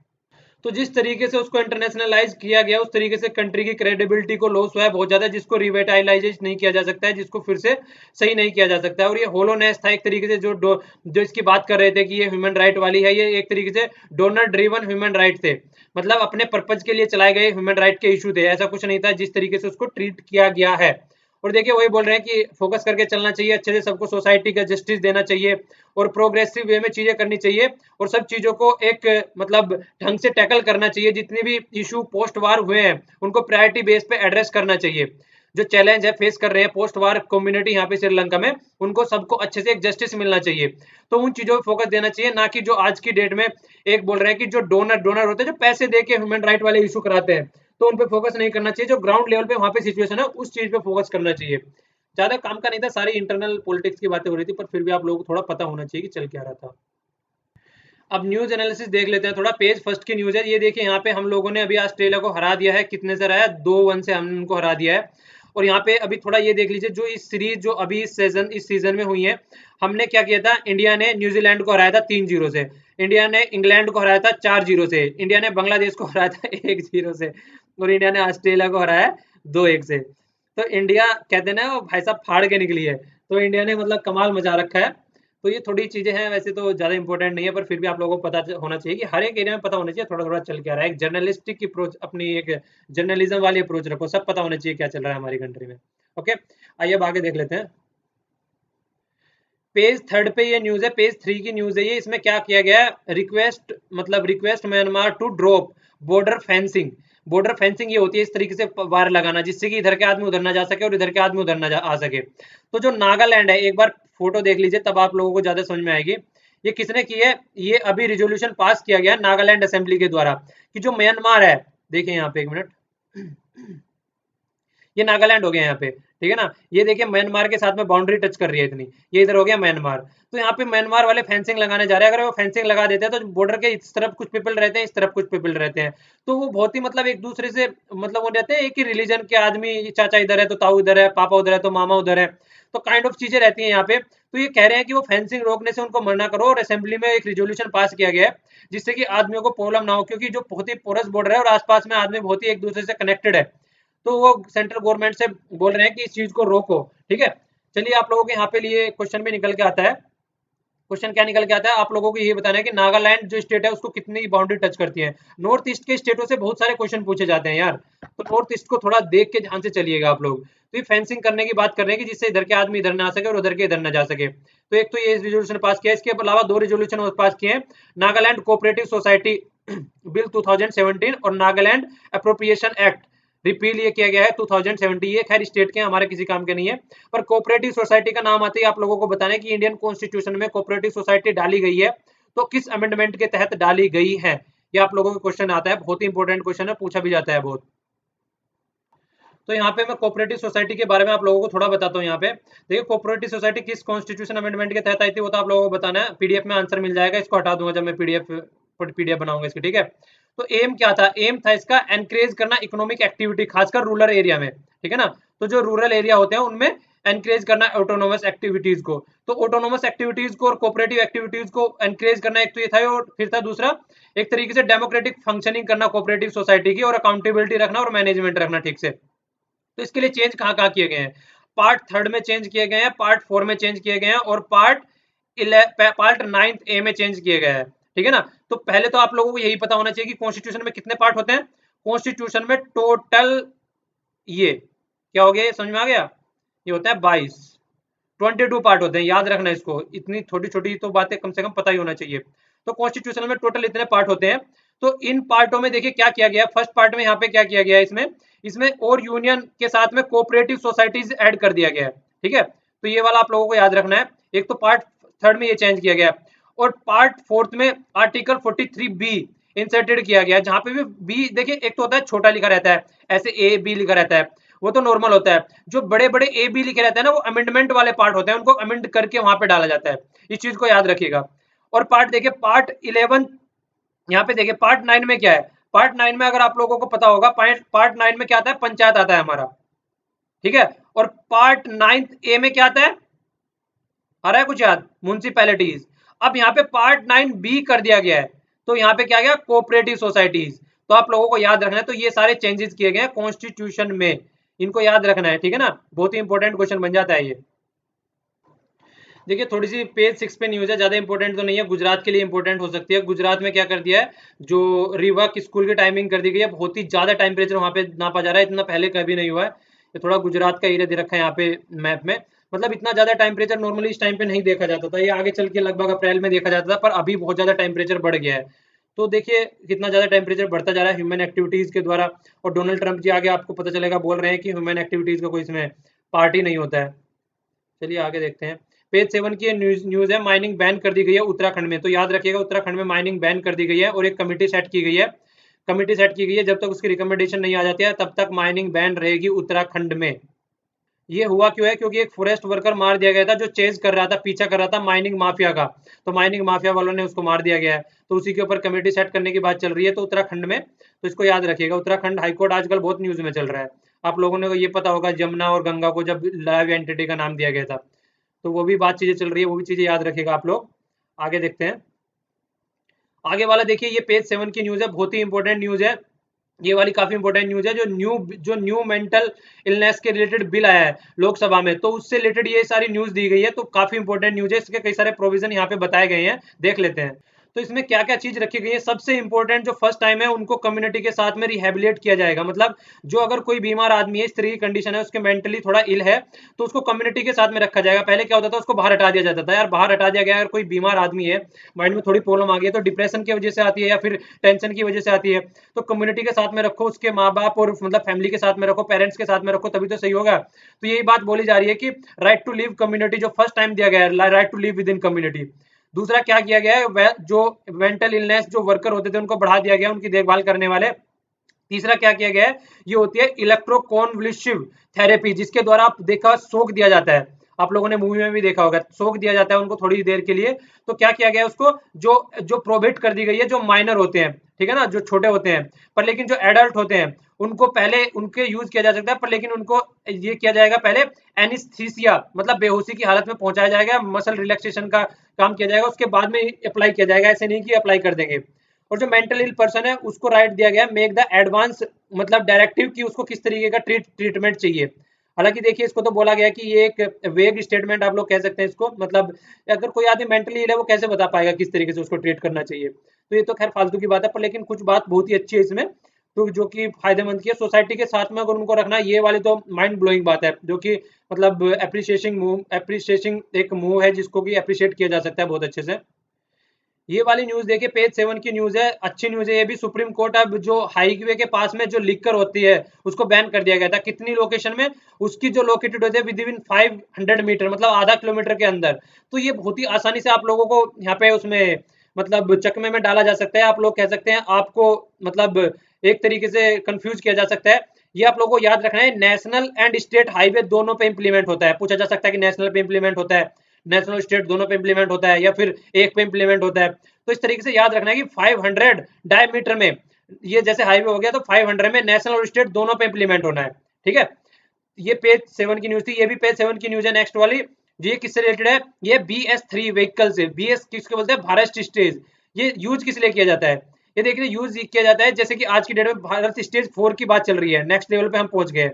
तो जिस तरीके से उसको इंटरनेशनलाइज किया गया उस तरीके से कंट्री की क्रेडिबिलिटी को लॉस हुआ है बहुत ज्यादा, जिसको रिवेटाइलाइज नहीं किया जा सकता है, जिसको फिर से सही नहीं किया जा सकता है। और ये होलोनेस था एक तरीके से, जो इसकी बात कर रहे थे कि ये ह्यूमन राइट वाली है, ये एक तरीके से डोनर ड्रिवन ह्यूमन राइट थे, मतलब अपने पर्पज के लिए चलाए गए ह्यूमन राइट के इशू थे, ऐसा कुछ नहीं था जिस तरीके से उसको ट्रीट किया गया है। और देखिए वही बोल रहे हैं कि फोकस करके चलना चाहिए, अच्छे से सबको सोसाइटी का जस्टिस देना चाहिए, और प्रोग्रेसिव वे में चीजें करनी चाहिए, और सब चीजों को एक मतलब ढंग से टैकल करना चाहिए। जितने भी इशू पोस्ट वार हुए हैं उनको प्रायोरिटी बेस पे एड्रेस करना चाहिए। जो चैलेंज है फेस कर रहे हैं पोस्ट वार कम्युनिटी यहाँ पे श्रीलंका में, उनको सबको अच्छे से एक जस्टिस मिलना चाहिए। तो उन चीजों पे फोकस देना चाहिए, ना कि जो आज की डेट में एक बोल रहे हैं कि जो डोनर डोनर होते हैं, जो पैसे दे के ह्यूमन राइट वाले इशू कराते हैं, तो उन पे फोकस नहीं करना चाहिए। जो ग्राउंड लेवल पे वहां पे सिचुएशन है उस चीज पे फोकस करना चाहिए। ज्यादा काम का नहीं था, सारी इंटरनल पॉलिटिक्स की बातें हो रही थी, पर फिर भी आप लोगों को थोड़ा पता होना चाहिए कि चल क्या रहा था। अब न्यूज एनालिसिस देख लेते हैं थोड़ा। पेज फर्स्ट की न्यूज है, ये देखिए यहाँ पे हम लोगों ने अभी ऑस्ट्रेलिया को हरा दिया है, कितने से हराया है, 2-1 से हमने उनको हरा दिया है। और यहाँ पे अभी थोड़ा ये देख लीजिए, जो इस सीरीज जो अभी इस सीजन में हुई है, हमने क्या किया था, इंडिया ने न्यूजीलैंड को हराया था 3-0 से, इंडिया ने इंग्लैंड को हराया था 4-0 से, इंडिया ने बांग्लादेश को हराया था 1-0 से, और इंडिया ने ऑस्ट्रेलिया को हराया 2-1 से। तो इंडिया कहते हैं ना वो भाई साहब फाड़ के निकली है, तो इंडिया ने मतलब कमाल मचा रखा है। तो ये थोड़ी चीजें हैं, वैसे तो ज्यादा इंपॉर्टेंट नहीं है, पर फिर भी आप लोगों को पता होना चाहिए कि हर एक एरिया में पता होना चाहिए थोड़ा थोड़ा चल क्या रहा है। एक जर्नलिस्टिक अप्रोच, अपनी एक जर्नलिज्म वाली अप्रोच रखो, सब पता होना चाहिए क्या चल रहा है हमारी कंट्री में। ओके, आइए अब आगे देख लेते हैं। पेज थर्ड पे ये न्यूज है, पेज 3 की न्यूज है ये। इसमें क्या किया गया है, request Myanmar to drop border fencing. Border fencing ये होती है इस तरीके से वार लगाना जिससे कि इधर के आदमी उधर ना जा सके और इधर के आदमी उधर ना आ सके। तो जो नागालैंड है, एक बार फोटो देख लीजिए तब आप लोगों को ज्यादा समझ में आएगी। ये किसने की है, ये अभी रिजोल्यूशन पास किया गया नागालैंड असेंबली के द्वारा, कि जो म्यांमार है, देखिए यहाँ पे एक मिनट, ये नागालैंड हो गया यहाँ पे, ठीक है ना। ये देखिए म्यांमार के साथ में बाउंड्री टच कर रही है इतनी, ये इधर हो गया म्यांमार। तो यहाँ पे म्यांमार वाले फेंसिंग लगाने जा रहे हैं। अगर वो फेंसिंग लगा देते हैं तो बॉर्डर के इस तरफ कुछ पीपल रहते हैं, इस तरफ कुछ पीपल रहते हैं, तो वो बहुत ही मतलब एक दूसरे से मतलब वो रहते हैं एक ही रिलीजन के आदमी, चाचा इधर है तो ताऊ इधर है, पापा उधर है तो मामा उधर है, तो काइंड ऑफ चीजें रहती है यहाँ पे। तो ये कह रहे हैं कि वो फेंसिंग रोकने से उनको मना करो, और असेंबली में एक रिजोल्यूशन पास किया गया है जिससे कि आदमियों को प्रॉब्लम ना हो, क्योंकि जो बहुत ही पोरस बॉर्डर है और आसपास में आदमी बहुत ही एक दूसरे से कनेक्टेड है। तो वो सेंट्रल गवर्नमेंट से बोल रहे हैं कि इस चीज को रोको, ठीक है। चलिए आप लोगों के यहाँ पे लिए क्वेश्चन भी निकल के आता है क्वेश्चन क्या निकल के आता है, आप लोगों को ये बताना है कि नागालैंड जो स्टेट है उसको कितनी बाउंड्री टच करती है। नॉर्थ ईस्ट के स्टेटों से बहुत सारे क्वेश्चन पूछे जाते हैं यार, तो नॉर्थ ईस्ट को थोड़ा देख के ध्यान से चलिएगा आप लोग। तो ये फेंसिंग करने की बात कर रहे हैं कि जिससे इधर के आदमी इधर ना आ सके और उधर के इधर ना जा सके। तो एक तो ये रिजोल्यूशन पास किया, इसके अलावा दो रिजोल्यूशन और पास किए हैं, नागालैंड कोऑपरेटिव सोसाइटी बिल 2017 और नागालैंड अप्रोप्रिएशन एक्ट रिपील ये किया गया है 2070। ये खैर स्टेट के हमारे किसी काम के नहीं है। पर कोऑपरेटिव सोसाइटी का नाम आते ही आप लोगों को बताना है कि इंडियन कॉन्स्टिट्यूशन में कोऑपरेटिव सोसाइटी डाली गई है, तो किस अमेंडमेंट के तहत डाली गई है, ये आप लोगों को क्वेश्चन आता है, बहुत ही इंपॉर्टेंट क्वेश्चन है, पूछा भी जाता है बहुत। तो यहाँ पे मैं कोऑपरेटिव सोसाइटी के बारे में आप लोगों को थोड़ा बताता हूँ। यहाँ पे देखिए कोऑपरेटिव सोसाइटी किस कॉन्स्टिट्यूशन अमेंडमेंट के तहत आई थी वो तो आप लोगों को बताना है। पीडीएफ में आंसर मिल जाएगा, इसको हटा दूंगा जब मैं पीडीएफ बनाऊंगा इसकी, ठीक है। तो एम क्या था, एम था इसका एनकरेज करना इकोनॉमिक एक्टिविटी, खासकर रूरल एरिया में, ठीक है ना। तो जो रूरल एरिया होते हैं उनमें एनकरेज करना ऑटोनोमस एक्टिविटीज को। तो ऑटोनोमस एक्टिविटीज को और कोऑपरेटिव एक्टिविटीज को एनकरेज करना एक तो ये था, और फिर था दूसरा एक तरीके से डेमोक्रेटिक फंक्शनिंग करना कोऑपरेटिव सोसाइटी की, और अकाउंटेबिलिटी रखना और मैनेजमेंट रखना ठीक से। तो इसके लिए चेंज कहाँ कहाँ किए गए हैं, पार्ट थर्ड में चेंज किए गए हैं, पार्ट फोर में चेंज किए गए हैं, और पार्ट नाइन्थ ए में चेंज किए गए हैं, ठीक है ना। तो पहले तो आप लोगों को यही पता होना चाहिए कि कॉन्स्टिट्यूशन में कितने पार्ट होते हैं। कॉन्स्टिट्यूशन में टोटल ये क्या हो गया, ये समझ में आ गया, ये होता है 22, 22 पार्ट होते हैं, याद रखना इसको, इतनी छोटी छोटी तो बातें कम से कम पता ही होना चाहिए। तो कॉन्स्टिट्यूशन में टोटल इतने पार्ट होते हैं। तो इन पार्टों में देखिए क्या किया गया, फर्स्ट पार्ट में यहाँ पे क्या किया गया है, इसमें इसमें और यूनियन के साथ में कोऑपरेटिव सोसाइटीज ऐड कर दिया गया है, ठीक है। तो ये वाला आप लोगों को याद रखना है। एक तो पार्ट थर्ड में ये चेंज किया गया है, और पार्ट फोर्थ में आर्टिकल 43 बी इंसर्टेड किया गया है, जहां पे भी बी देखिए, एक तो होता है छोटा लिखा रहता है, ऐसे ए बी लिखा रहता है, वो तो नॉर्मल होता है। जो बड़े बड़े ए बी लिखे रहते हैं ना, वो अमेंडमेंट वाले पार्ट होते हैं, उनको अमेंड करके वहां पे डाला जाता है, इस चीज को याद रखिएगा। और पार्ट देखिए पार्ट 11, यहाँ पे देखिए पार्ट 9 में क्या है, पार्ट 9 में अगर आप लोगों को पता होगा, पार्ट 9 में क्या आता है, पंचायत आता है हमारा, ठीक है। और पार्ट 9 ए में क्या आता है, आ रहा है कुछ याद, म्यूनसिपैलिटीज। अब यहाँ पे पार्ट 9 बी कर दिया गया है, तो यहाँ पे क्या गया, कोऑपरेटिव सोसाइटीज। तो आप लोगों को याद रखना है, तो ये सारे चेंजेस किए गए हैं कॉन्स्टिट्यूशन में, इनको याद रखना है, ठीक है ना। बहुत ही इंपॉर्टेंट क्वेश्चन बन जाता है ये। देखिए थोड़ी सी पेज 6 पे न्यूज है, ज्यादा इंपॉर्टेंट तो नहीं है, गुजरात के लिए इंपॉर्टेंट हो सकती है। गुजरात में क्या कर दिया है, जो रिवर्क स्कूल की टाइमिंग कर दी गई है, बहुत ही ज्यादा टेम्परेचर वहां पे नापा जा रहा है, इतना पहले कभी नहीं हुआ है। ये थोड़ा गुजरात का एरिया दे रखा है यहाँ पे मैप में, मतलब इतना ज्यादा टेम्परेचर नॉर्मली इस टाइम पे नहीं देखा जाता था, ये आगे चल के लगभग अप्रैल में देखा जाता था, पर अभी बहुत ज्यादा टेम्परेचर बढ़ गया है। तो देखिए कितना ज्यादा टेम्परेचर बढ़ता जा रहा है ह्यूमन एक्टिविटीज के द्वारा। और डोनाल्ड ट्रंप जी आगे आपको पता चलेगा बोल रहे हैं कि ह्यूमन एक्टिविटीज का कोई इसमें पार्ट ही नहीं होता है। चलिए आगे देखते हैं। पेज 7 की न्यूज है, माइनिंग बैन कर दी गई है उत्तराखंड में। तो याद रखिएगा उत्तराखंड में माइनिंग बैन कर दी गई है, और एक कमेटी सेट की गई है, कमेटी सेट की गई है, जब तक उसकी रिकमेंडेशन नहीं आ जाती है तब तक माइनिंग बैन रहेगी उत्तराखंड में। ये हुआ क्यों है, क्योंकि एक फॉरेस्ट वर्कर मार दिया गया था, जो चेज कर रहा था, पीछा कर रहा था माइनिंग माफिया का। तो माइनिंग माफिया वालों ने उसको मार दिया गया है, तो उसी के ऊपर कमेटी सेट करने की बात चल रही है, तो उत्तराखंड में। तो इसको याद रखिएगा, उत्तराखंड हाईकोर्ट आजकल बहुत न्यूज में चल रहा है। आप लोगों ने को ये पता होगा, जमुना और गंगा को जब लाइव एंटिटी का नाम दिया गया था, तो वो भी बात चीजें चल रही है, वो भी चीजें याद रखिएगा आप लोग। आगे देखते हैं। आगे वाला देखिए, ये पेज 7 की न्यूज है, बहुत ही इंपॉर्टेंट न्यूज है, ये वाली काफी इंपॉर्टेंट न्यूज है। जो न्यू मेंटल इलनेस के रिलेटेड बिल आया है लोकसभा में, तो उससे रिलेटेड ये सारी न्यूज दी गई है, तो काफी इंपॉर्टेंट न्यूज है, इसके कई सारे प्रोविजन यहाँ पे बताए गए हैं, देख लेते हैं। तो इसमें क्या क्या चीज रखी गई है, सबसे इंपॉर्टेंट जो फर्स्ट टाइम है, उनको कम्युनिटी के साथ में रिहेबिलिट किया जाएगा। मतलब जो अगर कोई बीमार आदमी है, इस तरह की कंडीशन है, उसके मेंटली थोड़ा इल है, तो उसको कम्युनिटी के साथ में रखा जाएगा। पहले क्या होता था, उसको बाहर हटा दिया जाता था, यार बाहर हटा दिया गया, अगर कोई बीमार आदमी है, माइंड में थोड़ी प्रॉब्लम आ गई है, तो डिप्रेशन की वजह से आती है या फिर टेंशन की वजह से आती है, तो कम्युनिटी के साथ में रखो, उसके माँ बाप और मतलब फैमिली के साथ में रखो, पेरेंट्स के साथ में रखो, तभी तो सही होगा। तो यही बात बोली जा रही है कि राइट टू लिव कम्युनिटी जो फर्स्ट टाइम दिया गया है, right to live within community. दूसरा क्या किया गया है, जो मेंटल इलनेस जो वर्कर होते थे उनको बढ़ा दिया गया, उनकी देखभाल करने वाले। तीसरा क्या किया गया है, ये होती है इलेक्ट्रोकॉन्वल्सिव थेरेपी, जिसके द्वारा आप देखा शोक दिया जाता है, आप लोगों ने मूवी में भी देखा होगा, शोक दिया जाता है उनको थोड़ी देर के लिए। तो क्या किया गया है उसको, जो जो प्रोहिबिट कर दी गई है, जो माइनर होते हैं, ठीक है ना, जो छोटे होते हैं, पर लेकिन जो एडल्ट होते हैं उनको पहले उनके यूज किया जा सकता है, पर लेकिन उनको ये किया जाएगा पहले एनिस्थीसिया, मतलब बेहोशी की हालत में पहुंचाया जाएगा, मसल रिलैक्सेशन का काम किया जाएगा, उसके बाद में अप्लाई किया जाएगा, ऐसे नहीं कि अप्लाई कर देंगे। और जो मेंटल इल पर्सन है उसको राइट दिया गया मेक द एडवांस, मतलब डायरेक्टिव की उसको किस तरीके का ट्रीटमेंट चाहिए। हालांकि देखिए इसको तो बोला गया कि ये एक वेग स्टेटमेंट आप लोग कह सकते हैं इसको, मतलब अगर कोई आदमी मेंटली इल है वो कैसे बता पाएगा किस तरीके से उसको ट्रीट करना चाहिए। तो ये तो खैर फालतू की बात है, पर लेकिन कुछ बात बहुत ही अच्छी है इसमें, तो जो कि फायदेमंद की है सोसाइटी के साथ में अगर उनको रखना है, ये वाली तो माइंड ब्लोइंग बात है, जो कि मतलब अप्रिशिएटिंग एक मूव है जिसको कि अप्रिशिएट किया जा सकता है बहुत अच्छे से। ये वाली न्यूज देखिए पेज 7 की न्यूज है, अच्छी न्यूज है ये भी। सुप्रीम कोर्ट अब जो हाईवे के पास में जो लिकर होती है उसको बैन कर दिया गया था, कितनी लोकेशन में, उसकी जो लोकेटेड होती है विद इन 500 मीटर, मतलब आधा किलोमीटर के अंदर। तो ये बहुत ही आसानी से आप लोगों को यहाँ पे उसमें मतलब चकमे में डाला जा सकता है, आप लोग कह सकते हैं आपको मतलब एक तरीके से कंफ्यूज किया जा सकता है। ये आप लोगों को याद रखना है, नेशनल एंड स्टेट हाईवे दोनों पे इंप्लीमेंट होता है। पूछा जा सकता है कि नेशनल पे इंप्लीमेंट होता है, नेशनल स्टेट दोनों पे इंप्लीमेंट होता है, या फिर एक पे इंप्लीमेंट होता है। तो इस तरीके से याद रखना है कि 500 डायमीटर में, ये जैसे हाईवे हो गया तो 500 में नेशनल और स्टेट दोनों पे इंप्लीमेंट होना है, ठीक है। ये पेज 7 की न्यूज थी, ये भी पेज 7 की न्यूज है नेक्स्ट वाली। ये किससे रिलेटेड है, ये BS3 व्हीकल से। BS किसको बोलते हैं, भारत स्टेज। ये यूज किस लिए किया जाता है, ये देखिए यूज किया जाता है जैसे कि आज की डेट में भारत स्टेज 4 की बात चल रही है, नेक्स्ट लेवल पे हम पहुंच गए।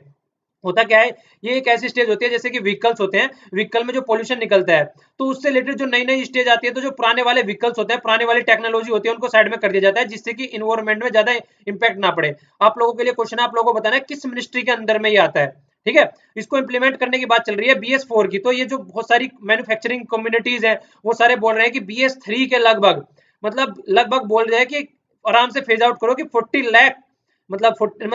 होता क्या है, ये एक ऐसी स्टेज होती है जैसे कि व्हीकल्स होते हैं, व्हीकल में जो पोल्यूशन निकलता है, तो उससे रिलेटेड जो नई नई स्टेज आती है, तो जो पुराने वाले व्हीकल्स होते हैं, पुराने वाली टेक्नोलॉजी होती है, उनको साइड में कर दिया जाता है, जिससे कि इन्वायरमेंट में ज्यादा इंपैक्ट ना पड़े। आप लोगों के लिए क्वेश्चन है, आप लोगों को बताना है किस मिनिस्ट्री के अंदर में ये आता है, ठीक है। इसको इंप्लीमेंट करने की बात चल रही है BS4 की। तो ये जो बहुत सारी मैन्युफैक्चरिंग कम्युनिटीज है वो सारे बोल रहे हैं कि BS3 के लगभग, मतलब लगभग बोल रहे हैं कि आराम से फेज आउट करो कि 40 लाख, मतलब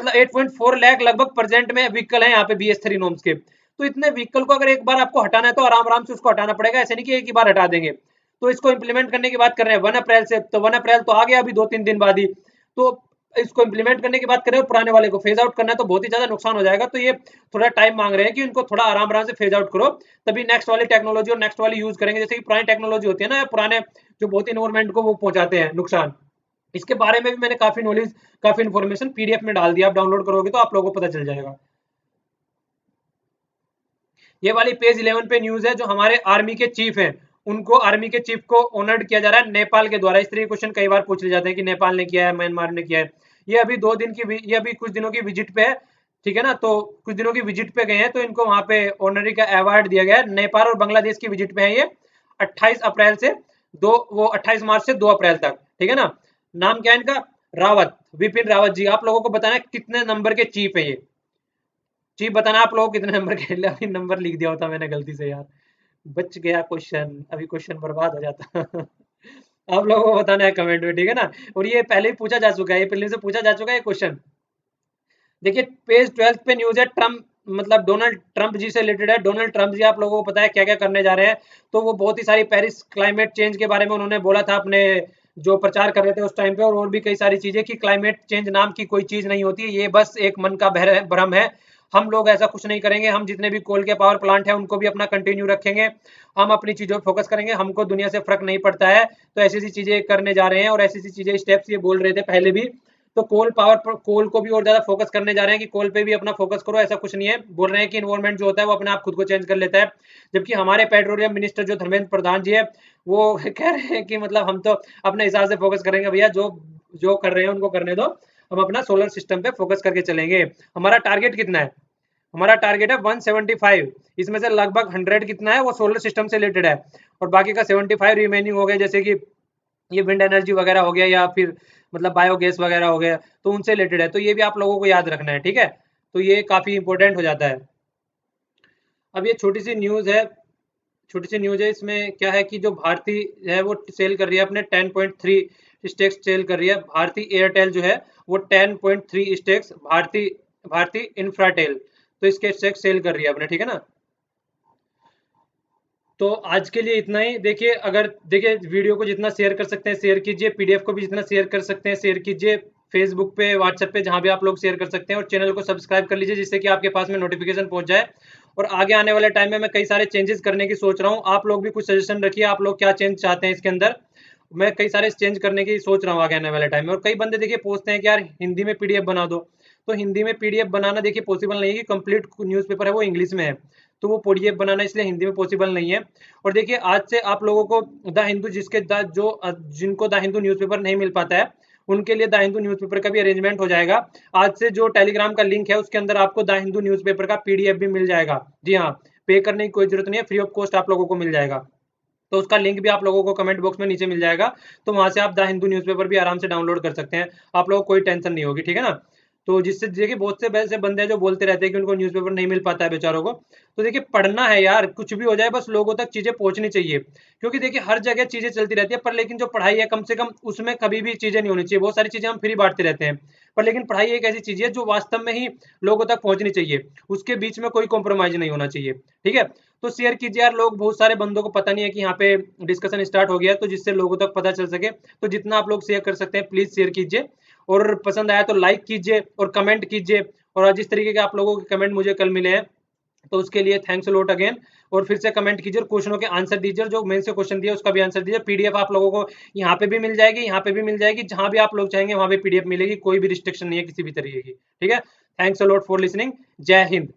8.4 लाख लगभग प्रेजेंट में व्हीकल है यहाँ पे BS3 नॉर्म्स के। तो इतने व्हीकल को अगर एक बार आपको हटाना है तो आराम आराम से उसको हटाना पड़ेगा, ऐसे नहीं कि एक ही बार हटा देंगे। तो इसको इंप्लीमेंट करने की बात कर रहे हैं 1 अप्रैल से, तो 1 अप्रैल तो आ गया अभी 2-3 दिन बाद ही। तो इसको इंप्लीमेंट करने की बात करें और पुराने वाले को फेज आउट करना है तो बहुत ही ज्यादा नुकसान हो जाएगा। तो ये थोड़ा टाइम मांग रहे हैं कि इनको थोड़ा आराम आराम से फेज आउट करो, तभी नेक्स्ट वाली टेक्नोलॉजी और नेक्स्ट वाली यूज करेंगे। जैसे कि पुरानी टेक्नोलॉजी होती है ना, पुराने जो बहुत इन्वायरमेंट को वो पहुंचाते हैं नुकसान, इसके बारे में भी मैंने काफी नॉलेज, काफी इन्फॉर्मेशन PDF में डाल दिया, आप डाउनलोड करोगे तो आप लोगों को पता चल जाएगा। ये वाली पेज 11 पे न्यूज है, जो हमारे आर्मी के चीफ हैं, उनको आर्मी के चीफ को ऑनर्ड किया जा रहा है नेपाल के द्वारा। इस तरह के क्वेश्चन कई बार पूछ ले जाते हैं कि नेपाल ने किया है, म्यांमार ने किया है। ये अभी 2 दिन की, ये अभी कुछ दिनों की विजिट पे है, ठीक है ना। तो कुछ दिनों की विजिट पे गए हैं, तो इनको वहां पे ऑनरी का अवार्ड दिया गया है। नेपाल और बांग्लादेश की विजिट पे है ये, 28 अप्रैल से 28 मार्च से 2 अप्रैल तक, ठीक है ना। नाम क्या है इनका, रावत, विपिन रावत जी। आप लोगों को बताना है कितने नंबर के चीफ है ये, चीफ बताना आप लोगों को कितने नंबर के। अभी नंबर लिख दिया होता मैंने गलती से यार, बच गया क्वेश्चन, अभी क्वेश्चन बर्बाद हो जाता। आप लोगों को बताना है कमेंट में, ठीक है ना। और ये पहले ही पूछा जा चुका है, ये पहले से पूछा जा चुका है क्वेश्चन। देखिए पेज 12 पे न्यूज है, ट्रम्प, मतलब डोनाल्ड ट्रम्प जी से रिलेटेड है। डोनाल्ड ट्रम्प जी आप लोगों को पता है क्या क्या करने जा रहे हैं। तो वो बहुत ही सारी पेरिस क्लाइमेट चेंज के बारे में उन्होंने बोला था अपने जो प्रचार कर रहे थे उस टाइम पे, और भी कई सारी चीजें कि क्लाइमेट चेंज नाम की कोई चीज नहीं होती है, ये बस एक मन का भ्रम है। हम लोग ऐसा कुछ नहीं करेंगे, हम जितने भी कोल के पावर प्लांट है उनको भी अपना कंटिन्यू रखेंगे, हम अपनी चीजों पर फोकस करेंगे, हमको दुनिया से फर्क नहीं पड़ता है। तो ऐसी ऐसी चीजें करने जा रहे हैं, और ऐसी ऐसी चीजें स्टेप्स ये बोल रहे थे पहले भी। तो कोल पावर पर, कोल को भी और ज्यादा फोकस करने जा रहे हैं कि कोल पे भी अपना फोकस करो, ऐसा कुछ नहीं है। बोल रहे हैं कि इन्वायरमेंट जो होता है वो अपने आप खुद को चेंज कर लेता है। जबकि हमारे पेट्रोलियम मिनिस्टर जो धर्मेंद्र प्रधान जी है, वो कह रहे हैं कि मतलब हम तो अपने हिसाब से फोकस करेंगे भैया, जो जो कर रहे हैं उनको करने दो, हम अपना सोलर सिस्टम पे फोकस करके चलेंगे। हमारा टारगेट कितना है, हमारा टारगेट है 175, इसमें से लगभग 100 कितना है वो सोलर सिस्टम से रिलेटेड है, और बाकी का 75 रिमेनिंग हो गए, जैसे कि ये विंड एनर्जी वगैरह हो गया, या फिर मतलब बायोगैस वगैरह हो गया, तो उनसे रिलेटेड है। तो ये भी आप लोगों को याद रखना है, ठीक है। तो ये काफी इंपॉर्टेंट हो जाता है। अब ये छोटी सी न्यूज है, इसमें क्या है कि जो भारती है वो सेल कर रही है अपने 10.3 स्टेक्स सेल कर रही है। भारती एयरटेल जो है वो 10.3 स्टेक्स, भारती भारती इंफ्राटेल, तो इसके स्टेक्स सेल कर रही है अपने, ठीक है ना। तो आज के लिए इतना ही। देखिए अगर देखिए वीडियो को जितना शेयर कर सकते हैं शेयर कीजिए, PDF को भी जितना शेयर कर सकते हैं शेयर कीजिए, फेसबुक पे, व्हाट्सएप पे, जहां भी आप लोग शेयर कर सकते हैं। और चैनल को सब्सक्राइब कर लीजिए जिससे कि आपके पास में नोटिफिकेशन पहुंच जाए। और आगे आने वाले टाइम में मैं कई सारे चेंजेस करने की सोच रहा हूँ, आप लोग भी कुछ सजेशन रखिए, आप लोग क्या चेंज चाहते हैं इसके अंदर। मैं कई सारे चेंज करने की सोच रहा हूँ आगे आने वाले टाइम में। और कई बंदे देखिए पूछते हैं कि यार हिंदी में PDF बना दो, तो हिंदी में PDF बनाना देखिए पॉसिबल नहीं है, कि कंप्लीट न्यूज़पेपर है वो इंग्लिश में है, तो वो PDF बनाना इसलिए हिंदी में पॉसिबल नहीं है। और देखिए आज से आप लोगों को द हिंदू, जिनको द हिंदू न्यूज़पेपर नहीं मिल पाता है, उनके लिए द हिंदू न्यूज़पेपर का भी अरेंजमेंट हो जाएगा। आज से जो टेलीग्राम का लिंक है उसके अंदर आपको द हिंदू न्यूज़पेपर का पीडीएफ भी मिल जाएगा। जी हाँ, पे करने की कोई जरूरत नहीं है, फ्री ऑफ कॉस्ट आप लोगों को मिल जाएगा। तो उसका लिंक भी आप लोगों को कमेंट बॉक्स में नीचे मिल जाएगा, तो वहां से आप द हिंदू न्यूज़पेपर भी आराम से डाउनलोड कर सकते हैं। आप लोगों को कोई टेंशन नहीं होगी, ठीक है ना। तो जिससे देखिए बहुत से वैसे बंदे हैं जो बोलते रहते हैं कि उनको न्यूज़पेपर नहीं मिल पाता है बेचारों को। तो देखिए पढ़ना है यार, कुछ भी हो जाए बस लोगों तक चीजें पहुंचनी चाहिए, क्योंकि देखिए हर जगह चीजें चलती रहती है, पर लेकिन जो पढ़ाई है कम से कम उसमें कभी भी चीजें नहीं होनी चाहिए। बहुत सारी चीजें हम फ्री बांटते रहते हैं, पर लेकिन पढ़ाई एक ऐसी चीज है जो वास्तव में ही लोगों तक पहुंचनी चाहिए, उसके बीच में कोई कॉम्प्रोमाइज नहीं होना चाहिए, ठीक है। तो शेयर कीजिए यार, लोग बहुत सारे बंदों को पता नहीं है कि यहाँ पे डिस्कशन स्टार्ट हो गया, तो जिससे लोगों तक पता चल सके। तो जितना आप लोग शेयर कर सकते हैं प्लीज शेयर कीजिए, और पसंद आया तो लाइक कीजिए और कमेंट कीजिए। और जिस तरीके के आप लोगों के कमेंट मुझे कल मिले हैं, तो उसके लिए थैंक्स लॉट अगेन। और फिर से कमेंट कीजिए और क्वेश्चनों के आंसर दीजिए, जो मेन से क्वेश्चन दिया उसका भी आंसर दीजिए। पीडीएफ आप लोगों को यहाँ पे भी मिल जाएगी, यहाँ पे भी मिल जाएगी, जहां भी आप लोग चाहेंगे वहां पे पीडीएफ मिलेगी, कोई भी रिस्ट्रिक्शन नहीं है किसी भी तरीके की, ठीक है। Thanks lot for listening. जय हिंद।